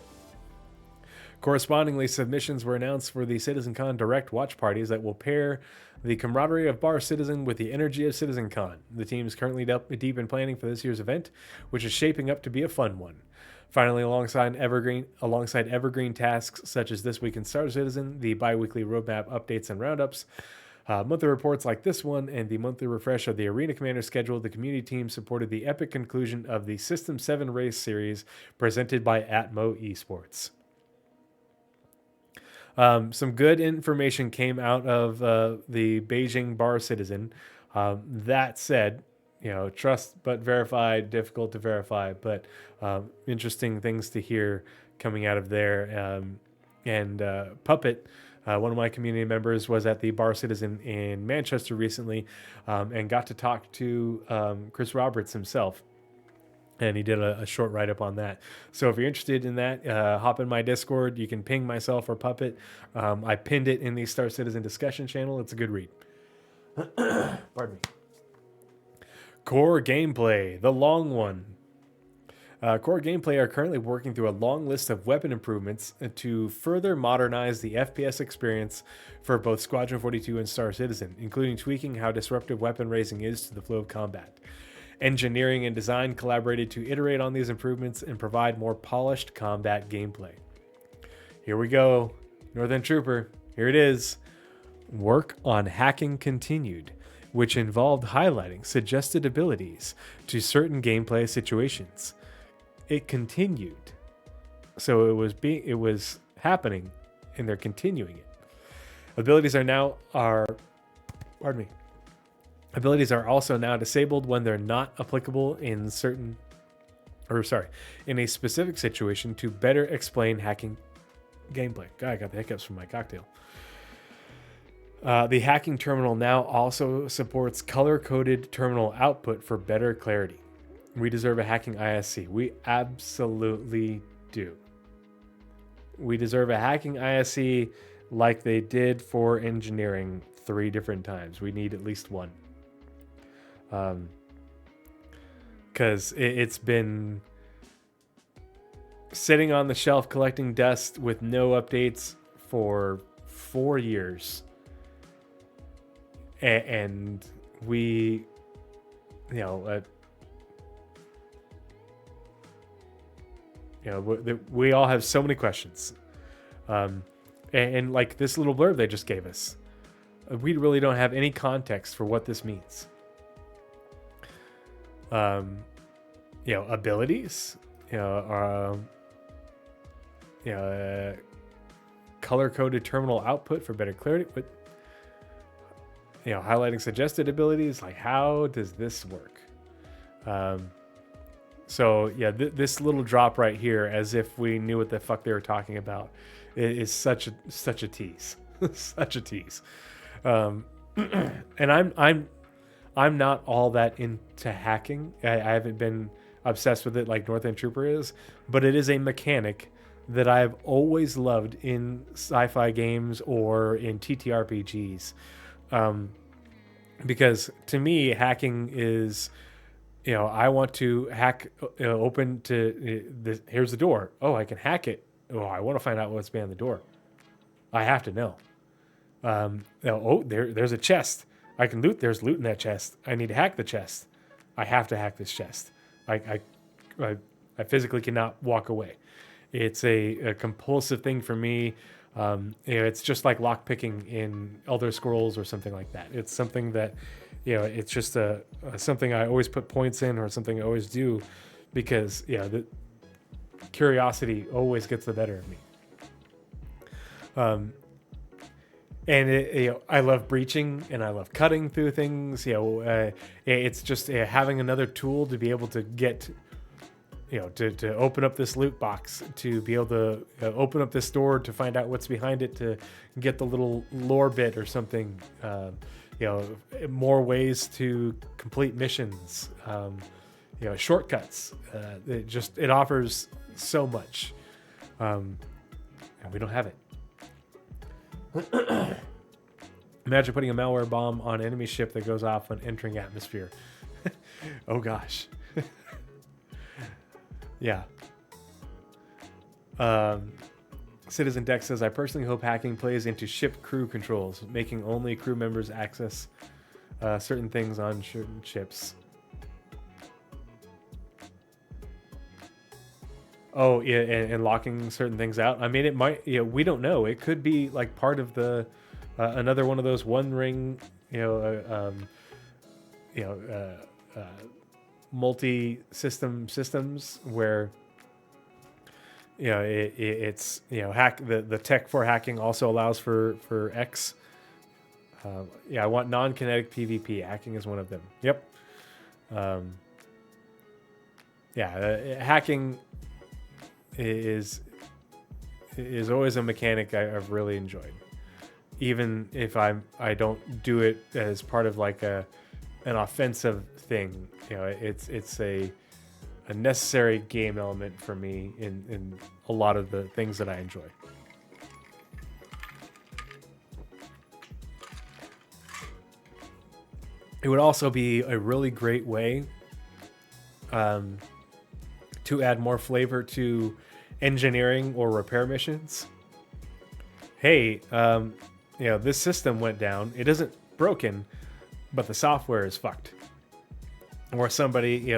Correspondingly, submissions were announced for the CitizenCon Direct watch parties that will pair the camaraderie of Bar Citizen with the energy of CitizenCon. The team is currently deep in planning for this year's event, which is shaping up to be a fun one. Finally, alongside evergreen tasks such as This Week in Star Citizen, the bi-weekly roadmap updates and roundups, monthly reports like this one, and the monthly refresh of the Arena Commander schedule, the community team supported the epic conclusion of the System 7 race series presented by Atmo Esports. Some good information came out of the Beijing Bar Citizen. That said, trust but verify, difficult to verify, but interesting things to hear coming out of there. And Puppet, one of my community members, was at the Bar Citizen in Manchester recently and got to talk to Chris Roberts himself. And he did a short write-up on that. So if you're interested in that, hop in my Discord. You can ping myself or Puppet. I pinned it in the Star Citizen discussion channel. It's a good read. Pardon me. Core gameplay, the long one. Core gameplay are currently working through a long list of weapon improvements to further modernize the FPS experience for both Squadron 42 and Star Citizen, including tweaking how disruptive weapon raising is to the flow of combat. Engineering and design collaborated to iterate on these improvements and provide more polished combat gameplay. Here we go. Northern Trooper. Here it is. Work on hacking continued, which involved highlighting suggested abilities to certain gameplay situations. It continued. So it was happening, and they're continuing it. Abilities are also now disabled when they're not applicable in certain in a specific situation to better explain hacking gameplay. God, I got the hiccups from my cocktail. The hacking terminal now also supports color-coded terminal output for better clarity. We deserve a hacking ISC. We absolutely do. We deserve a hacking ISC like they did for engineering 3 different times. We need at least one. Because it's been sitting on the shelf collecting dust with no updates for 4 years. And we, we all have so many questions. And like this little blurb they just gave us, we really don't have any context for what this means. Abilities, color-coded terminal output for better clarity, but highlighting suggested abilities. Like, how does this work? This little drop right here, as if we knew what the fuck they were talking about, is such a tease, such a tease. And I'm not all that into hacking. I haven't been obsessed with it like North End Trooper is, but it is a mechanic that I've always loved in sci-fi games or in TTRPGs. Because to me, hacking is, I want to hack open to this. Here's the door. Oh, I can hack it. Oh, I want to find out what's behind the door. I have to know. There's a chest. I can loot. There's loot in that chest. I need to hack the chest. I have to hack this chest. I physically cannot walk away. It's a compulsive thing for me. It's just like lockpicking in Elder Scrolls or something like that. It's something that, it's just something I always put points in, or something I always do, because the curiosity always gets the better of me. And I love breaching and I love cutting through things. It's just having another tool to be able to get, to open up this loot box, to be able to open up this door to find out what's behind it, to get the little lore bit or something. More ways to complete missions. Shortcuts. It offers so much, and we don't have it. Imagine putting a malware bomb on an enemy ship that goes off when entering atmosphere. Oh gosh. Yeah. Citizen Dex says, I personally hope hacking plays into ship crew controls, making only crew members access certain things on certain ships. Oh, yeah, and locking certain things out. I mean, it might, we don't know. It could be like part of the, another one of those one ring, multi-system systems where, it's, hack the tech for hacking also allows for X. I want non-kinetic PvP. Hacking is one of them. Yep. Hacking is always a mechanic I've really enjoyed, even if I don't do it as part of like an offensive thing. It's a necessary game element for me in a lot of the things that I enjoy. It would also be a really great way to add more flavor to engineering or repair missions. Hey, this system went down. It isn't broken, but the software is fucked. Or somebody,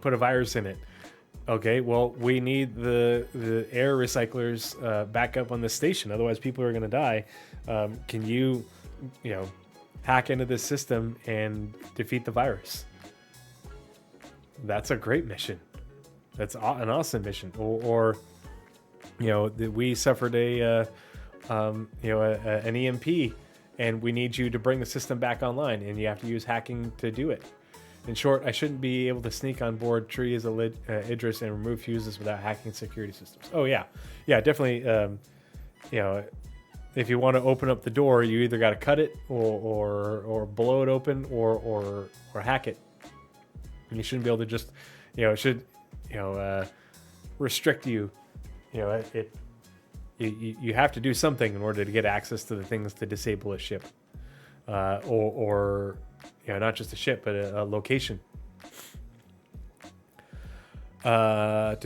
put a virus in it. Okay, well, we need the air recyclers back up on the station. Otherwise, people are going to die. Can you, hack into this system and defeat the virus? That's a great mission. That's an awesome mission. Or we suffered an EMP, and we need you to bring the system back online, and you have to use hacking to do it. In short, I shouldn't be able to sneak on board Tree as a Idris and remove fuses without hacking security systems. Oh yeah, yeah, definitely. You know, if you want to open up the door, you either got to cut it or blow it open or hack it. And you shouldn't be able to just, it should, restrict you. You have to do something in order to get access to the things to disable a ship, or not just a ship, but a location. The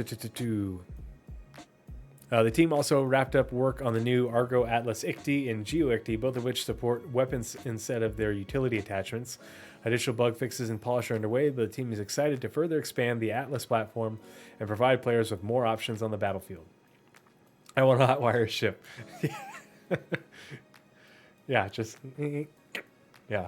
team also wrapped up work on the new Argo Atlas ICTI and Geo ICTI, both of which support weapons instead of their utility attachments. Additional bug fixes and polish are underway, but the team is excited to further expand the Atlas platform and provide players with more options on the battlefield. I want to hotwire a ship. Yeah, just... Yeah.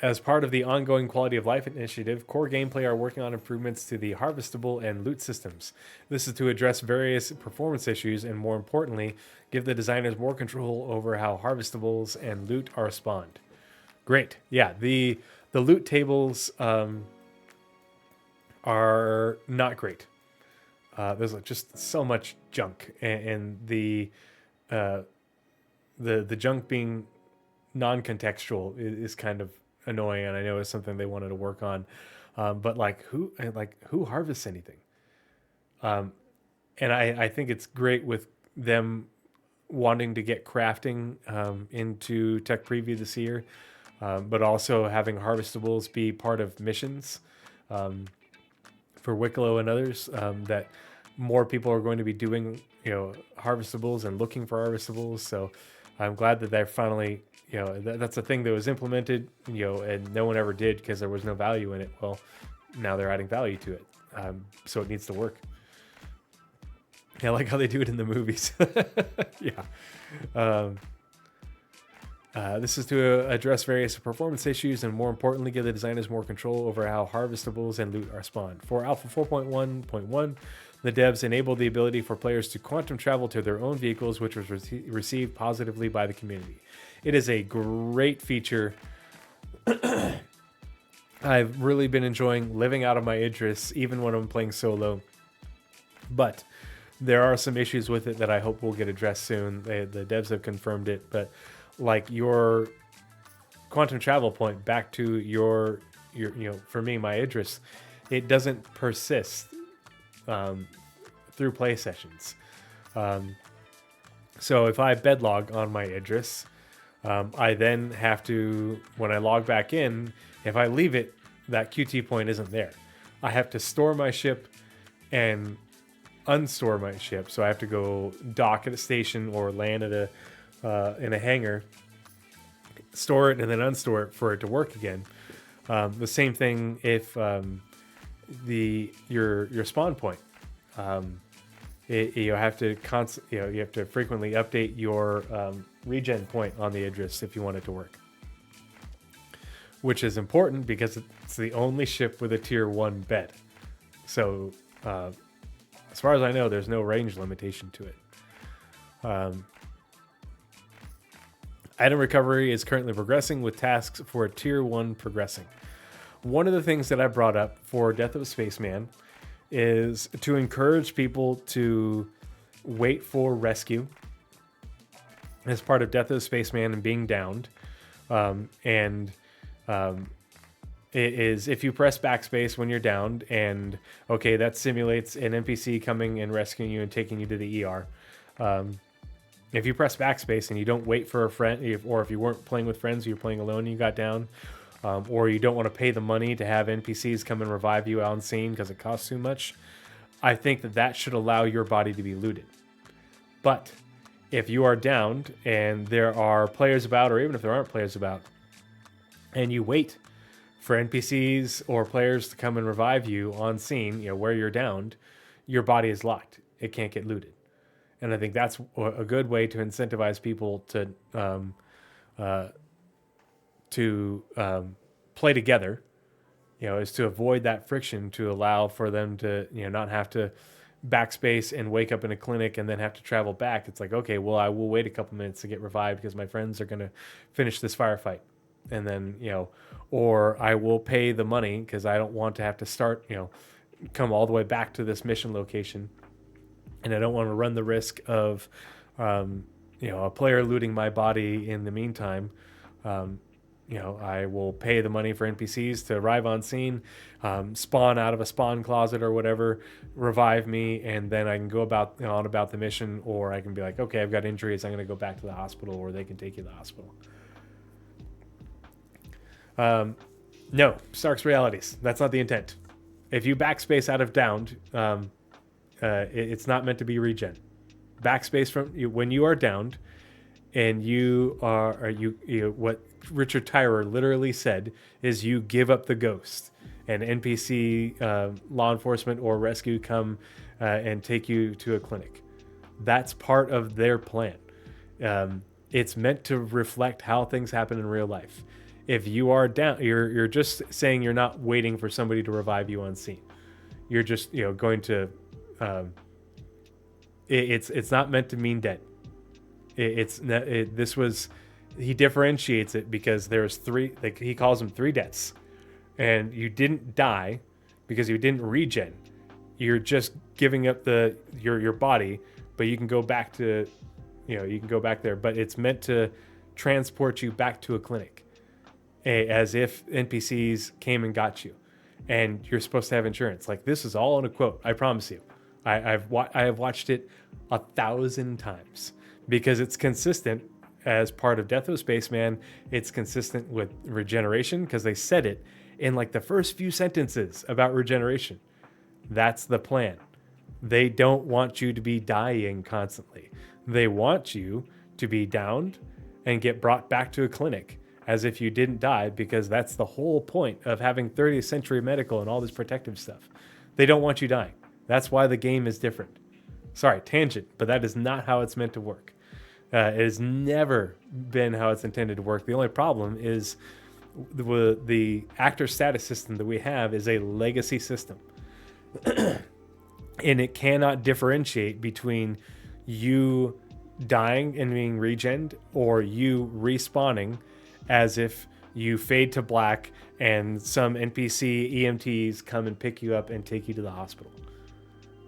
As part of the ongoing quality of life initiative, core gameplay are working on improvements to the harvestable and loot systems. This is to address various performance issues and, more importantly, give the designers more control over how harvestables and loot are spawned. Great. Yeah, the loot tables are not great. There's just so much junk, and the junk being non-contextual is kind of annoying, and I know it's something they wanted to work on. But who harvests anything? And I think it's great with them wanting to get crafting into tech preview this year, but also having harvestables be part of missions for Wicklow and others, that more people are going to be doing, harvestables and looking for harvestables. So I'm glad that they're finally, that's a thing that was implemented, and no one ever did because there was no value in it. Well, now they're adding value to it. So it needs to work. I like how they do it in the movies. Yeah. This is to address various performance issues and, more importantly, give the designers more control over how harvestables and loot are spawned. For Alpha 4.1.1, the devs enabled the ability for players to quantum travel to their own vehicles, which was received positively by the community. It is a great feature. I've really been enjoying living out of my Idris, even when I'm playing solo. But there are some issues with it that I hope will get addressed soon. The devs have confirmed it, but like your quantum travel point back to your for me, my Idris, it doesn't persist through play sessions. So if I bedlog on my Idris, I then have to, when I log back in, if I leave it, that QT point isn't there. I have to store my ship and unstore my ship. So I have to go dock at a station or land at in a hangar, store it, and then unstore it for it to work again. The same thing if your spawn point. You have to you have to frequently update your regen point on the Idris if you want it to work. Which is important because it's the only ship with a tier 1 bed. So as far as I know, there's no range limitation to it. Item recovery is currently progressing with tasks for tier 1 progressing. One of the things that I brought up for Death of a Spaceman is to encourage people to wait for rescue as part of Death of a Spaceman and being downed. It is if you press backspace when you're downed, and okay, that simulates an NPC coming and rescuing you and taking you to the ER. If you press backspace and you don't wait for a friend, or if you weren't playing with friends, you're playing alone and you got down, or you don't want to pay the money to have NPCs come and revive you on scene because it costs too much, I think that should allow your body to be looted. But if you are downed and there are players about, or even if there aren't players about, and you wait for NPCs or players to come and revive you on scene, where you're downed, your body is locked. It can't get looted. And I think that's a good way to incentivize people to play together, is to avoid that friction, to allow for them to, not have to backspace and wake up in a clinic and then have to travel back. It's like, okay, well, I will wait a couple minutes to get revived because my friends are going to finish this firefight. and then or I will pay the money because I don't want to have to start come all the way back to this mission location, and I don't want to run the risk of a player looting my body in the meantime. I will pay the money for NPCs to arrive on scene, spawn out of a spawn closet or whatever, revive me, and then I can go on about the mission, or I can be like, okay, I've got injuries, I'm going to go back to the hospital, or they can take you to the hospital. No, Stark's realities. That's not the intent. If you backspace out of downed, it's not meant to be regen. Backspace from when you are downed, and you what Richard Tyrer literally said is you give up the ghost, and NPC, law enforcement or rescue come and take you to a clinic. That's part of their plan. It's meant to reflect how things happen in real life. If you are down, you're just saying you're not waiting for somebody to revive you on scene. You're just going to. It's not meant to mean dead. He differentiates it because there's three. Like he calls them 3 deaths, and you didn't die because you didn't regen. You're just giving up your body, but you can go back to, you can go back there. But it's meant to transport you back to a clinic. As if NPCs came and got you, and you're supposed to have insurance. Like this is all in a quote. I promise you. I have watched it 1,000 times because it's consistent as part of Death of a Spaceman. It's consistent with regeneration because they said it in like the first few sentences about regeneration. That's the plan. They don't want you to be dying constantly. They want you to be downed and get brought back to a clinic as if you didn't die, because that's the whole point of having 30th century medical and all this protective stuff. They don't want you dying. That's why the game is different. Sorry, tangent, but that is not how it's meant to work. It has never been how it's intended to work. The only problem is the actor status system that we have is a legacy system. And it cannot differentiate between you dying and being regened or you respawning as if you fade to black and some NPC EMTs come and pick you up and take you to the hospital.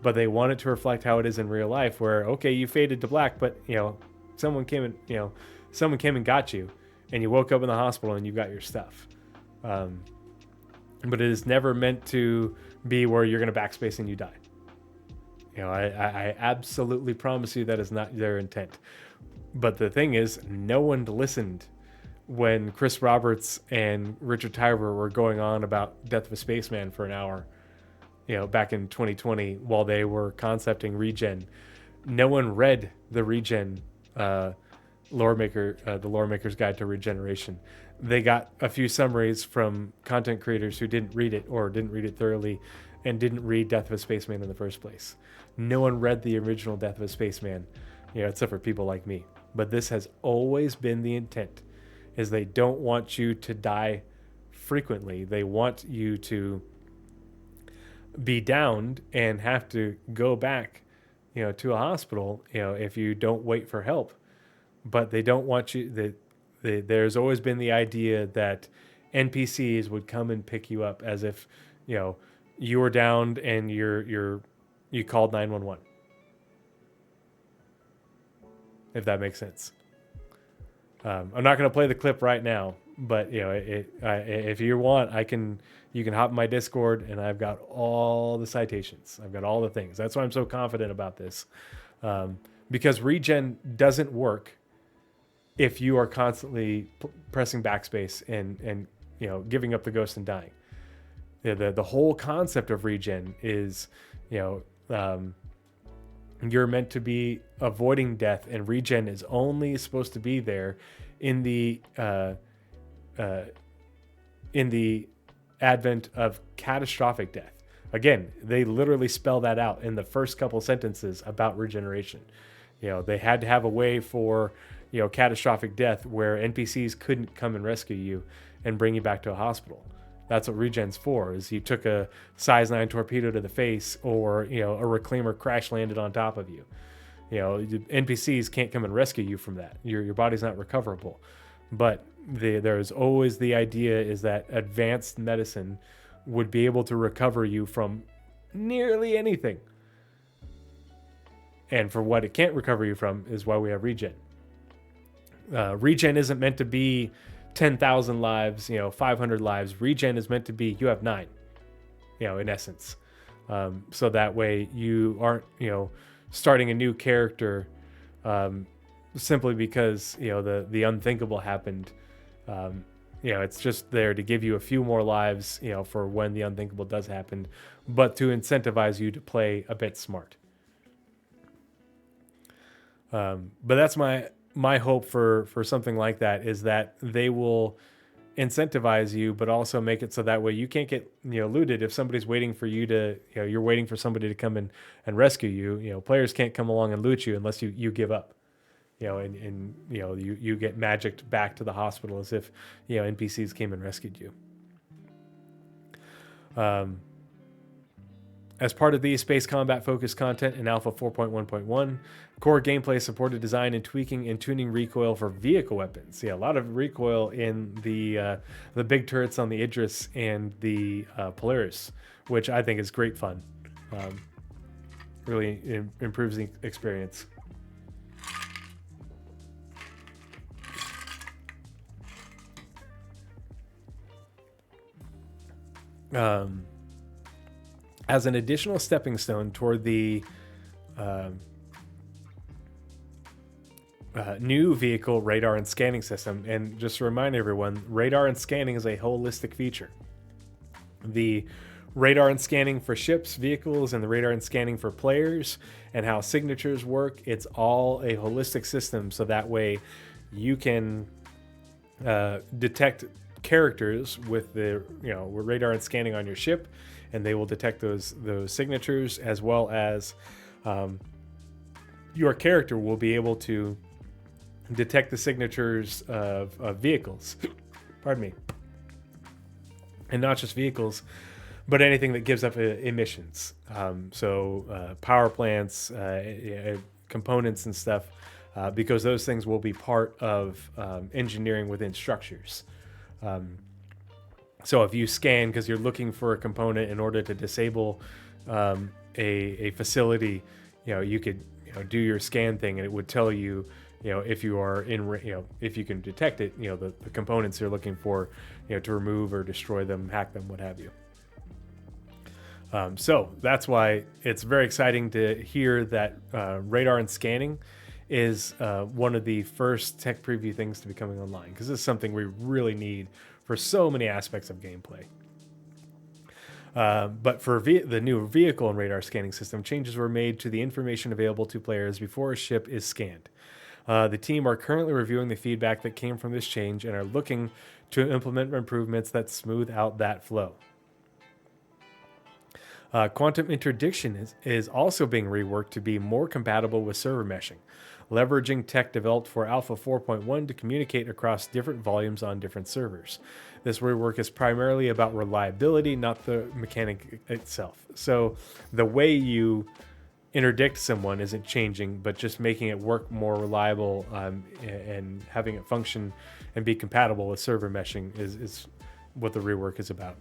But they want it to reflect how it is in real life, where, okay, you faded to black, but someone came and got you, and you woke up in the hospital and you got your stuff. But it is never meant to be where you're going to backspace and you die. I absolutely promise you that is not their intent. But the thing is, no one listened when Chris Roberts and Richard Tyrer were going on about Death of a Spaceman for an hour, back in 2020 while they were concepting regen. No one read the regen the Lore Maker's Guide to Regeneration. They got a few summaries from content creators who didn't read it or didn't read it thoroughly and didn't read Death of a Spaceman in the first place. No one read the original Death of a Spaceman, except for people like me. But this has always been the intent, is they don't want you to die frequently. They want you to be downed and have to go back, to a hospital, if you don't wait for help. But they don't want you. There's always been the idea that NPCs would come and pick you up as if, you were downed and you called 911. If that makes sense. I'm not going to play the clip right now, but if you want, you can hop in my Discord and I've got all the citations. I've got all the things. That's why I'm so confident about this. Because regen doesn't work if you are constantly pressing backspace and giving up the ghost and dying. The whole concept of regen is, you're meant to be avoiding death, and regen is only supposed to be there in the advent of catastrophic death. Again, they literally spell that out in the first couple sentences about regeneration. They had to have a way for catastrophic death where NPCs couldn't come and rescue you and bring you back to a hospital. That's what regen's for, is you took a size 9 torpedo to the face, or a reclaimer crash landed on top of you. NPCs can't come and rescue you from that. Your body's not recoverable. But there's always the idea is that advanced medicine would be able to recover you from nearly anything. And for what it can't recover you from is why we have regen. Regen isn't meant to be 10,000 lives, 500 lives. Regen is meant to be you have 9, in essence. So that way you aren't, starting a new character simply because, the unthinkable happened. It's just there to give you a few more lives, for when the unthinkable does happen, but to incentivize you to play a bit smart. But that's my hope for something like that, is that they will incentivize you, but also make it so that way you can't get looted if somebody's waiting for you to you're waiting for somebody to come in and rescue you. Players can't come along and loot you unless you give up. And you get magicked back to the hospital as if NPCs came and rescued you. As part of the space combat focused content in Alpha 4.1.1, core gameplay supported design and tweaking and tuning recoil for vehicle weapons. A lot of recoil in the big turrets on the Idris and the Polaris, which I think is great fun. Really improves the experience. As an additional stepping stone toward the new vehicle radar and scanning system, and just to remind everyone, radar and scanning is a holistic feature. The radar and scanning for ships, vehicles, and the radar and scanning for players, and how signatures work, it's all a holistic system, so that way you can detect characters with the with radar and scanning on your ship, and they will detect those signatures, as well as your character will be able to detect the signatures of vehicles. Pardon me. And not just vehicles, but anything that gives up emissions. So power plants, components and stuff, because those things will be part of engineering within structures. So if you scan because you're looking for a component in order to disable a facility, you could do your scan thing, and it would tell you, if you are if you can detect it, the components you're looking for, to remove or destroy them, hack them, what have you. So that's why it's very exciting to hear that radar and scanning is one of the first tech preview things to be coming online, because this is something we really need for so many aspects of gameplay. But for the new vehicle and radar scanning system, changes were made to the information available to players before a ship is scanned. The team are currently reviewing the feedback that came from this change and are looking to implement improvements that smooth out that flow. Quantum interdiction is also being reworked to be more compatible with server meshing, leveraging tech developed for Alpha 4.1 to communicate across different volumes on different servers. This rework is primarily about reliability, not the mechanic itself. So the way you interdict someone isn't changing, but just making it work more reliable and having it function and be compatible with server meshing is what the rework is about.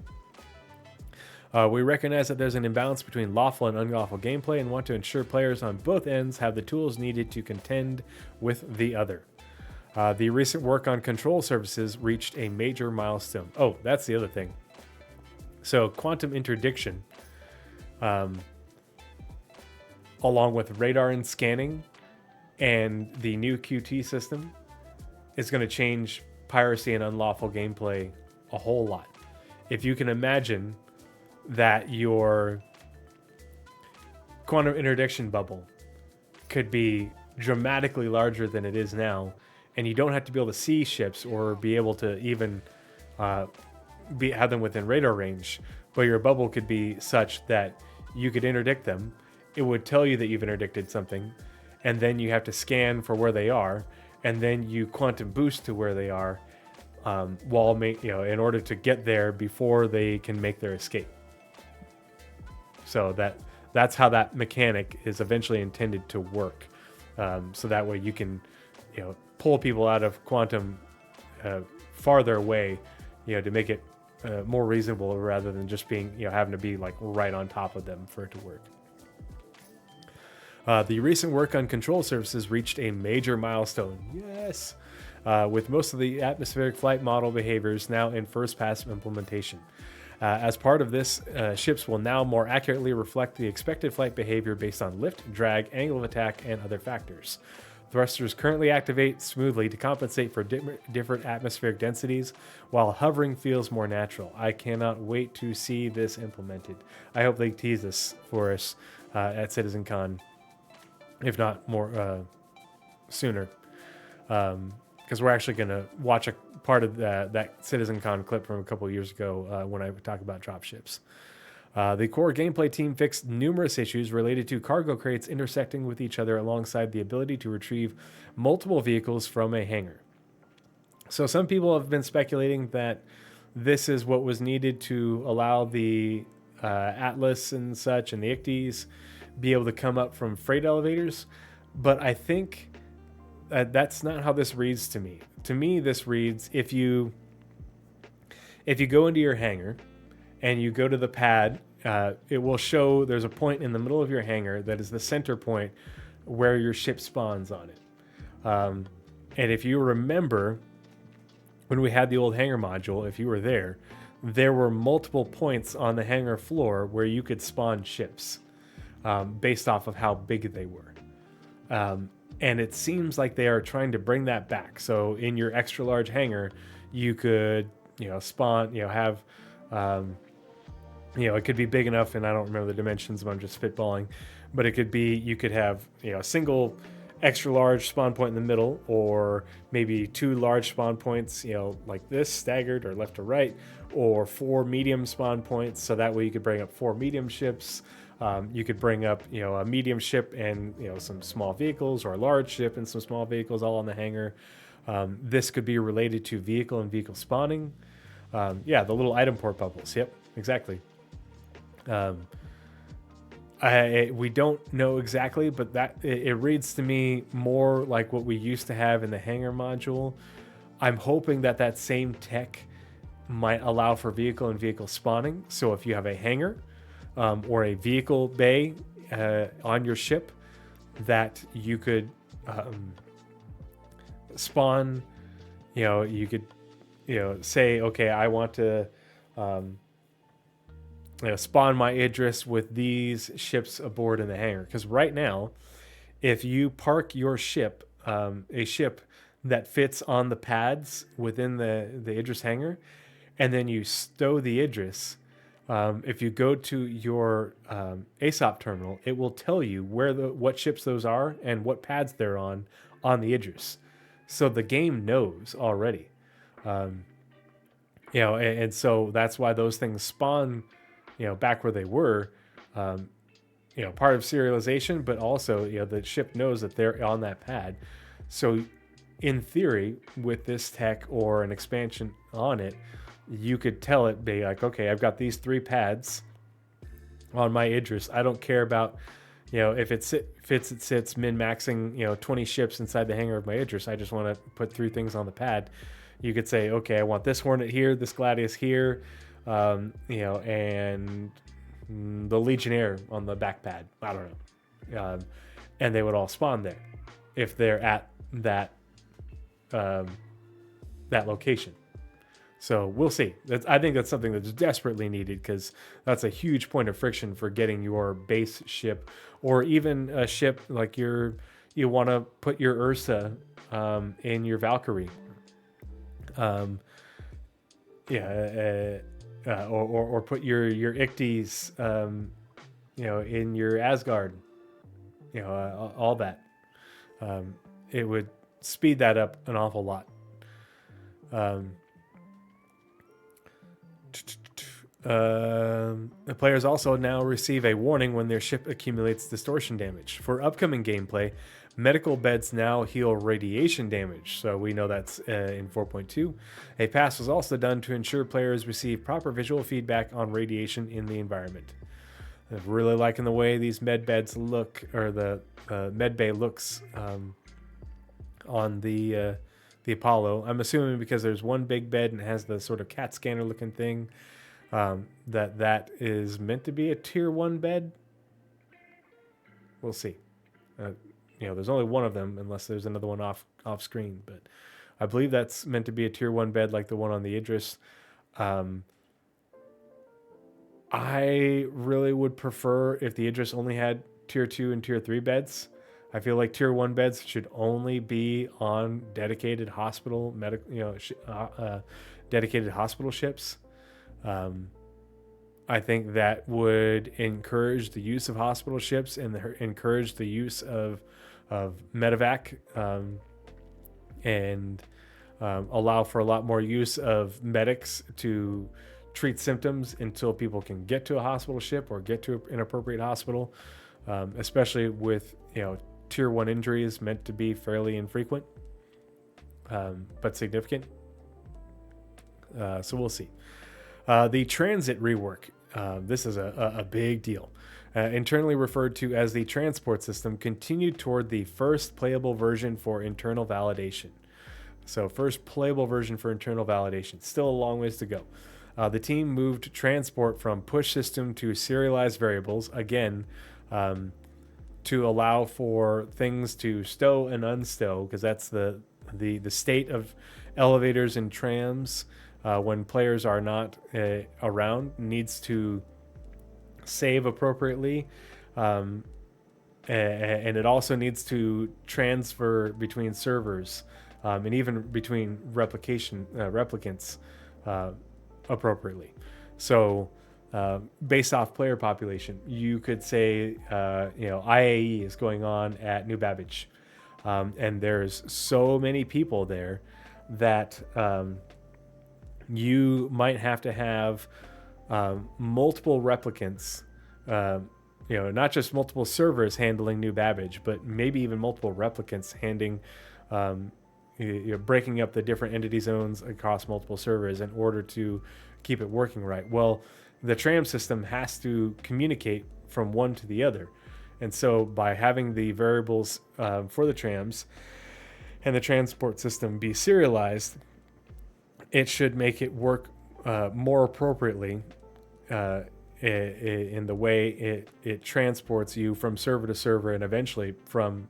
We recognize that there's an imbalance between lawful and unlawful gameplay and want to ensure players on both ends have the tools needed to contend with the other. The recent work on control services reached a major milestone. Oh, that's the other thing. So quantum interdiction, along with radar and scanning and the new QT system, is going to change piracy and unlawful gameplay a whole lot. If you can imagine that your quantum interdiction bubble could be dramatically larger than it is now, and you don't have to be able to see ships or be able to even have them within radar range, but your bubble could be such that you could interdict them. It would tell you that you've interdicted something, and then you have to scan for where they are, and then you quantum boost to where they are, in order to get there before they can make their escape. So that's how that mechanic is eventually intended to work. So that way you can, pull people out of quantum farther away, to make it more reasonable rather than just being, having to be like right on top of them for it to work. The recent work on control surfaces reached a major milestone. Yes. With most of the atmospheric flight model behaviors now in first pass implementation. As part of this, ships will now more accurately reflect the expected flight behavior based on lift, drag, angle of attack, and other factors. Thrusters currently activate smoothly to compensate for different atmospheric densities, while hovering feels more natural. I cannot wait to see this implemented. I hope they tease this for us at CitizenCon, if not more sooner. Because we're actually going to watch a part of that CitizenCon clip from a couple of years ago when I talk about dropships. The core gameplay team fixed numerous issues related to cargo crates intersecting with each other alongside the ability to retrieve multiple vehicles from a hangar. So some people have been speculating that this is what was needed to allow the Atlas and such and the Icties be able to come up from freight elevators. But I think that's not how this reads to me. To me, this reads, if you go into your hangar and you go to the pad, it will show there's a point in the middle of your hangar that is the center point where your ship spawns on it. And if you remember, when we had the old hangar module, if you were there were multiple points on the hangar floor where you could spawn ships based off of how big they were. And it seems like they are trying to bring that back. So in your extra large hangar, you could, spawn, have, it could be big enough, and I don't remember the dimensions, but I'm just spitballing. But it could be, you could have, a single extra large spawn point in the middle, or maybe 2 large spawn points, like this, staggered or left to right, or 4 medium spawn points. So that way you could bring up 4 medium ships. You could bring up, a medium ship and, some small vehicles, or a large ship and some small vehicles all on the hangar. This could be related to vehicle and vehicle spawning. The little item port bubbles. Yep, exactly. We don't know exactly, but it reads to me more like what we used to have in the hangar module. I'm hoping that same tech might allow for vehicle and vehicle spawning. So if you have a hangar, or a vehicle bay on your ship, that you could spawn, you could, say, okay, I want to spawn my Idris with these ships aboard in the hangar. Because right now, if you park your ship, a ship that fits on the pads within the Idris hangar, and then you stow the Idris, if you go to your ASOP terminal, it will tell you what ships those are and what pads they're on the Idris. So the game knows already. And so that's why those things spawn, back where they were, part of serialization, but also, the ship knows that they're on that pad. So in theory, with this tech or an expansion on it, you could tell it, be like, okay, I've got these 3 pads on my Idris. I don't care about, if it sits min-maxing, 20 ships inside the hangar of my Idris. I just want to put 3 things on the pad. You could say, okay, I want this Hornet here, this Gladius here, and the Legionnaire on the back pad. I don't know. And they would all spawn there if they're at that location. So we'll see. I think that's something that's desperately needed, because that's a huge point of friction for getting your base ship, or even a ship like you want to put your Ursa in your Valkyrie. Or put your Icties, in your Asgard. All that. It would speed that up an awful lot. The players also now receive a warning when their ship accumulates distortion damage. For upcoming gameplay, medical beds now heal radiation damage, so we know that's in 4.2. A patch was also done to ensure players receive proper visual feedback on radiation in the environment. I'm really liking the way these med beds look, or the med bay looks on the the Apollo. I'm assuming because there's one big bed and it has the sort of CAT scanner looking thing, that is meant to be a tier 1 bed. We'll see. There's only one of them unless there's another one off screen, but I believe that's meant to be a tier 1 bed like the one on the Idris. I really would prefer if the Idris only had tier 2 and tier 3 beds. I feel like tier 1 beds should only be on dedicated hospital dedicated hospital ships. I think that would encourage the use of hospital ships and encourage the use of medevac, and allow for a lot more use of medics to treat symptoms until people can get to a hospital ship or get to an appropriate hospital, especially with tier 1 injuries meant to be fairly infrequent, but significant. So we'll see. The transit rework. This is a big deal. Internally referred to as the transport system, continued toward the first playable version for internal validation. So first playable version for internal validation. Still a long ways to go. The team moved transport from push system to serialized variables, again, to allow for things to stow and unstow, because that's the state of elevators and trams when players are not around, needs to save appropriately, and it also needs to transfer between servers, and even between replicants appropriately. So based off player population, you could say IAE is going on at New Babbage, and there's so many people there that you might have to have multiple replicants, not just multiple servers handling New Babbage, but maybe even multiple replicants breaking up the different entity zones across multiple servers in order to keep it working right. Well, the tram system has to communicate from one to the other. And so by having the variables for the trams and the transport system be serialized, it should make it work more appropriately in the way it transports you from server to server, and eventually from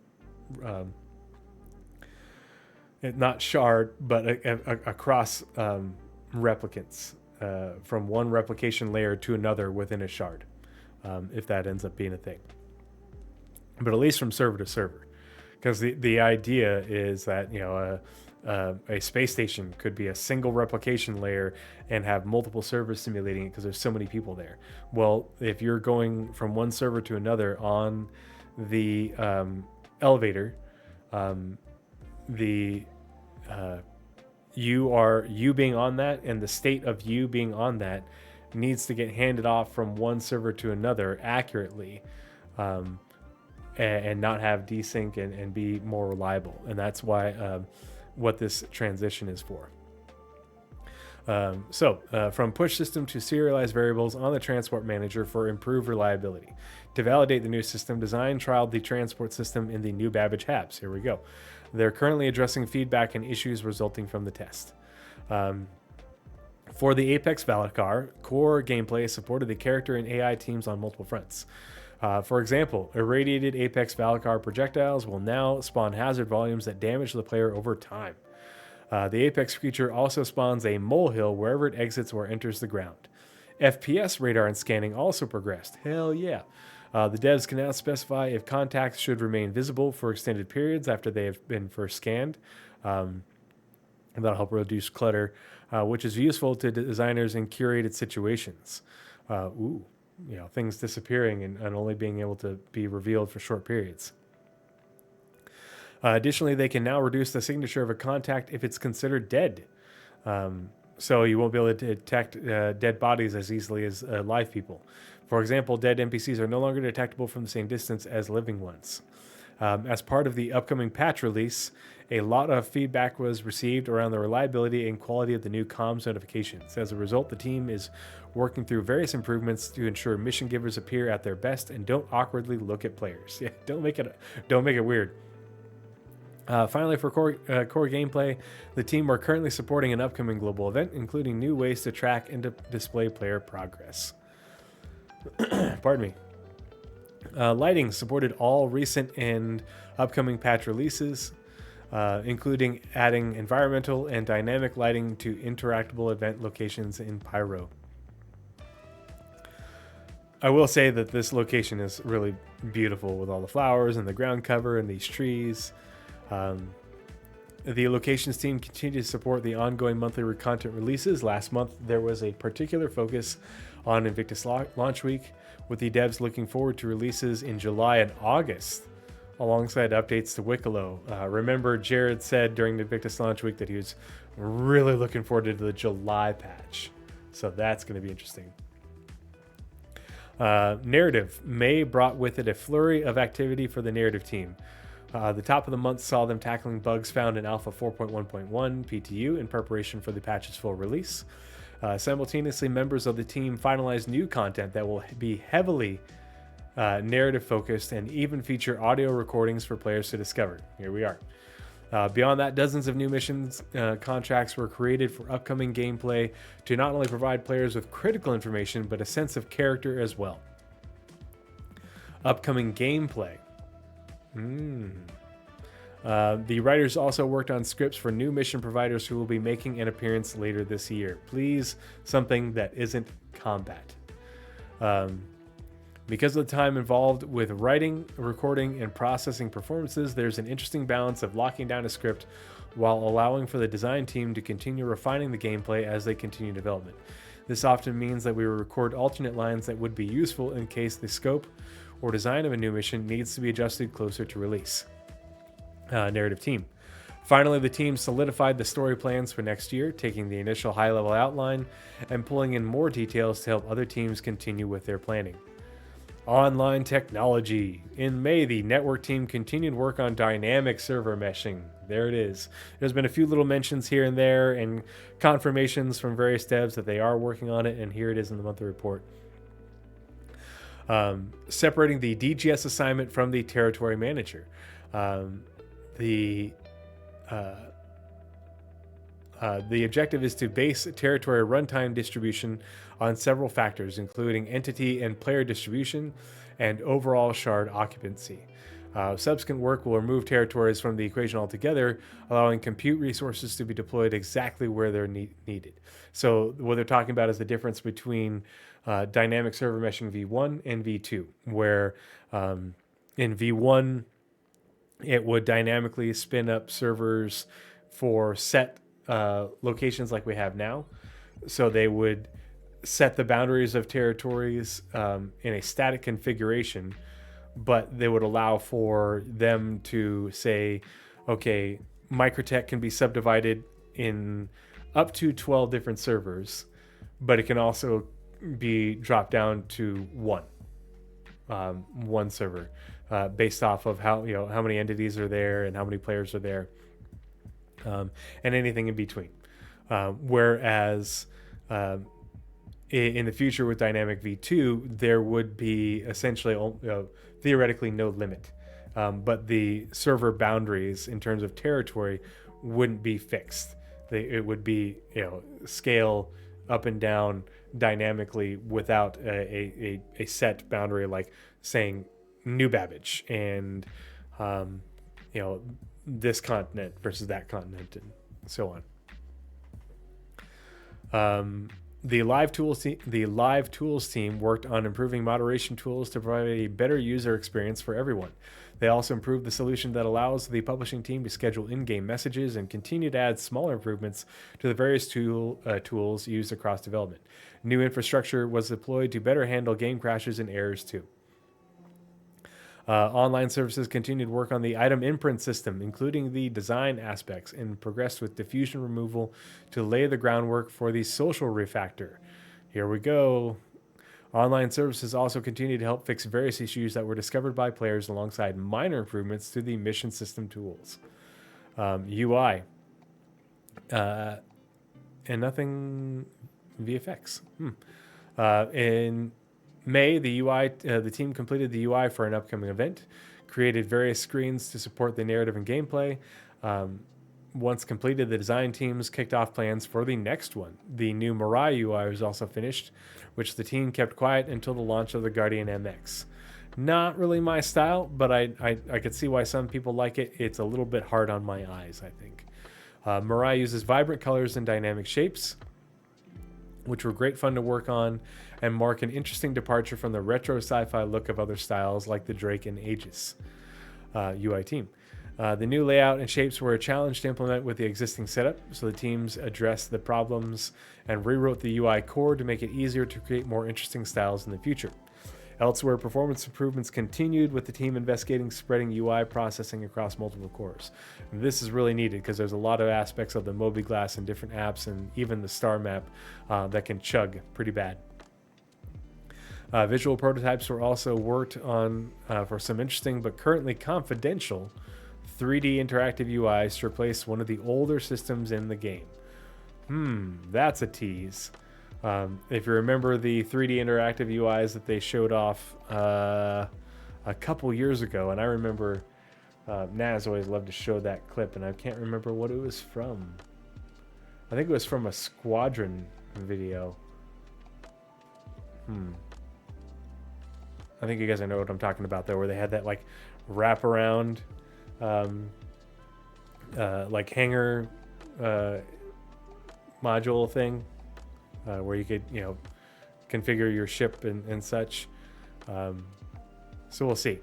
not shard, but across replicants, from one replication layer to another within a shard, if that ends up being a thing. But at least from server to server, because the idea is that a space station could be a single replication layer and have multiple servers simulating it because there's so many people there. Well, if you're going from one server to another on the elevator, you being on that and the state of you being on that needs to get handed off from one server to another accurately, and not have desync and be more reliable. And that's why what this transition is for. From push system to serialized variables on the transport manager for improved reliability. To validate the new system, design trialed the transport system in the New Babbage Habs. Here we go. They're currently addressing feedback and issues resulting from the test. For the Apex Valakar, core gameplay supported the character and AI teams on multiple fronts. For example, irradiated Apex Valakar projectiles will now spawn hazard volumes that damage the player over time. The Apex creature also spawns a molehill wherever it exits or enters the ground. FPS radar and scanning also progressed. Hell yeah. The devs can now specify if contacts should remain visible for extended periods after they have been first scanned. That'll help reduce clutter, which is useful to designers in curated situations. Things disappearing and only being able to be revealed for short periods. Additionally, they can now reduce the signature of a contact if it's considered dead. So you won't be able to detect dead bodies as easily as live people. For example, dead NPCs are no longer detectable from the same distance as living ones. As part of the upcoming patch release, a lot of feedback was received around the reliability and quality of the new comms notifications. As a result, the team is working through various improvements to ensure mission givers appear at their best and don't awkwardly look at players. Yeah, don't make it weird. Finally, for core gameplay, the team are currently supporting an upcoming global event, including new ways to track and display player progress. Pardon me. Lighting supported all recent and upcoming patch releases, including adding environmental and dynamic lighting to interactable event locations in Pyro. I will say that this location is really beautiful with all the flowers and the ground cover and these trees. The locations team continues to support the ongoing monthly content releases. Last month, there was a particular focus on Invictus launch week, with the devs looking forward to releases in July and August, alongside updates to Wicklow. Remember, Jared said during the Invictus launch week that he was really looking forward to the July patch. So that's going to be interesting. Narrative. May brought with it a flurry of activity for the narrative team. The top of the month saw them tackling bugs found in Alpha 4.1.1 PTU in preparation for the patch's full release. Simultaneously, members of the team finalized new content that will be heavily narrative focused and even feature audio recordings for players to discover. Here we are. Beyond that, dozens of new missions contracts were created for upcoming gameplay to not only provide players with critical information, but a sense of character as well. Upcoming gameplay. The writers also worked on scripts for new mission providers who will be making an appearance later this year. Please, something that isn't combat. Because of the time involved with writing, recording, and processing performances, there's an interesting balance of locking down a script while allowing for the design team to continue refining the gameplay as they continue development. This often means that we will record alternate lines that would be useful in case the scope or design of a new mission needs to be adjusted closer to release. Narrative team. Finally, the team solidified the story plans for next year, taking the initial high-level outline and pulling in more details to help other teams continue with their planning. Online technology. In May, the network team continued work on dynamic server meshing. There it is. There's been a few little mentions here and there and confirmations from various devs that they are working on it, and here it is in the monthly report. Separating the DGS assignment from the territory manager. The objective is to base territory runtime distribution on several factors, including entity and player distribution and overall shard occupancy. Subsequent work will remove territories from the equation altogether, allowing compute resources to be deployed exactly where they're needed. So what they're talking about is the difference between dynamic server meshing V1 and V2, where in V1, it would dynamically spin up servers for set locations like we have now. So they would set the boundaries of territories in a static configuration, but they would allow for them to say, okay, Microtech can be subdivided in up to 12 different servers, but it can also be dropped down to one server based off of how many entities are there and how many players are there, and anything in between. Whereas in the future with Dynamic V2, there would be essentially theoretically no limit, but the server boundaries in terms of territory wouldn't be fixed. It would be scale up and down dynamically without a set boundary, like saying New Babbage and this continent versus that continent and so on. The live tools team worked on improving moderation tools to provide a better user experience for everyone. They also improved the solution that allows the publishing team to schedule in-game messages and continue to add smaller improvements to the various tools used across development. New infrastructure was deployed to better handle game crashes and errors too. Online services continued work on the item imprint system, including the design aspects, and progressed with diffusion removal to lay the groundwork for the social refactor. Here we go. Online services also continued to help fix various issues that were discovered by players alongside minor improvements to the mission system tools. UI. And nothing VFX. In May, the team completed the UI for an upcoming event, created various screens to support the narrative and gameplay. Once completed, the design teams kicked off plans for the next one. The new Mirai UI was also finished, which the team kept quiet until the launch of the Guardian MX. Not really my style, but I could see why some people like it. It's a little bit hard on my eyes, I think. Mirai uses vibrant colors and dynamic shapes, which were great fun to work on and mark an interesting departure from the retro sci-fi look of other styles like the Drake and Aegis UI team. The new layout and shapes were a challenge to implement with the existing setup, so the teams addressed the problems and rewrote the UI core to make it easier to create more interesting styles in the future. Elsewhere, performance improvements continued with the team investigating spreading UI processing across multiple cores. And this is really needed because there's a lot of aspects of the mobiGlas and different apps and even the star map that can chug pretty bad. Visual prototypes were also worked on for some interesting but currently confidential 3D interactive UIs to replace one of the older systems in the game. That's a tease. If you remember the 3D interactive UIs that they showed off a couple years ago, and I remember Naz always loved to show that clip, and I can't remember what it was from. I think it was from a Squadron video. I think you guys know what I'm talking about though, where they had that like wraparound like hanger module thing where you could configure your ship and such. So we'll see.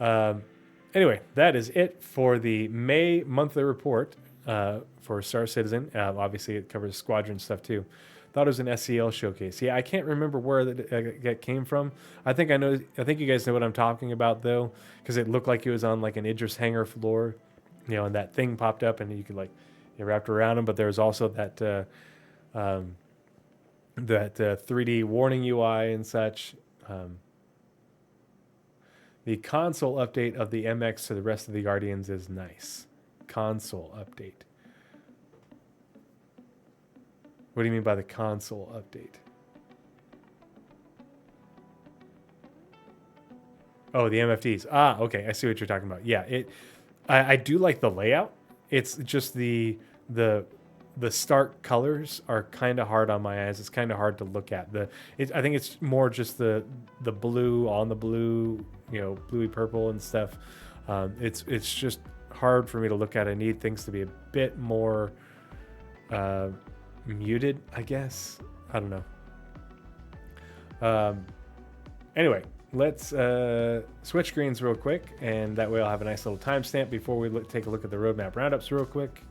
Anyway, that is it for the May monthly report for Star Citizen. Obviously it covers Squadron stuff too. Thought it was an SCL showcase. Yeah, I can't remember where that came from. I think you guys know what I'm talking about though, because it looked like it was on like an Idris hangar floor, and that thing popped up and you could like it wrapped around him. But there was also that 3D warning UI and such. The console update of the MX to the rest of the Guardians is nice. Console update. What do you mean by the console update? Oh, the MFTs. Okay. I see what you're talking about. Yeah, I do like the layout. It's just the stark colors are kind of hard on my eyes. It's kind of hard to look at. I think it's more just the blue on the blue, bluey purple and stuff. It's just hard for me to look at. I need things to be a bit more muted, I guess. I don't know. Anyway, let's switch screens real quick, and that way I'll have a nice little timestamp before we take a look at the roadmap roundups real quick.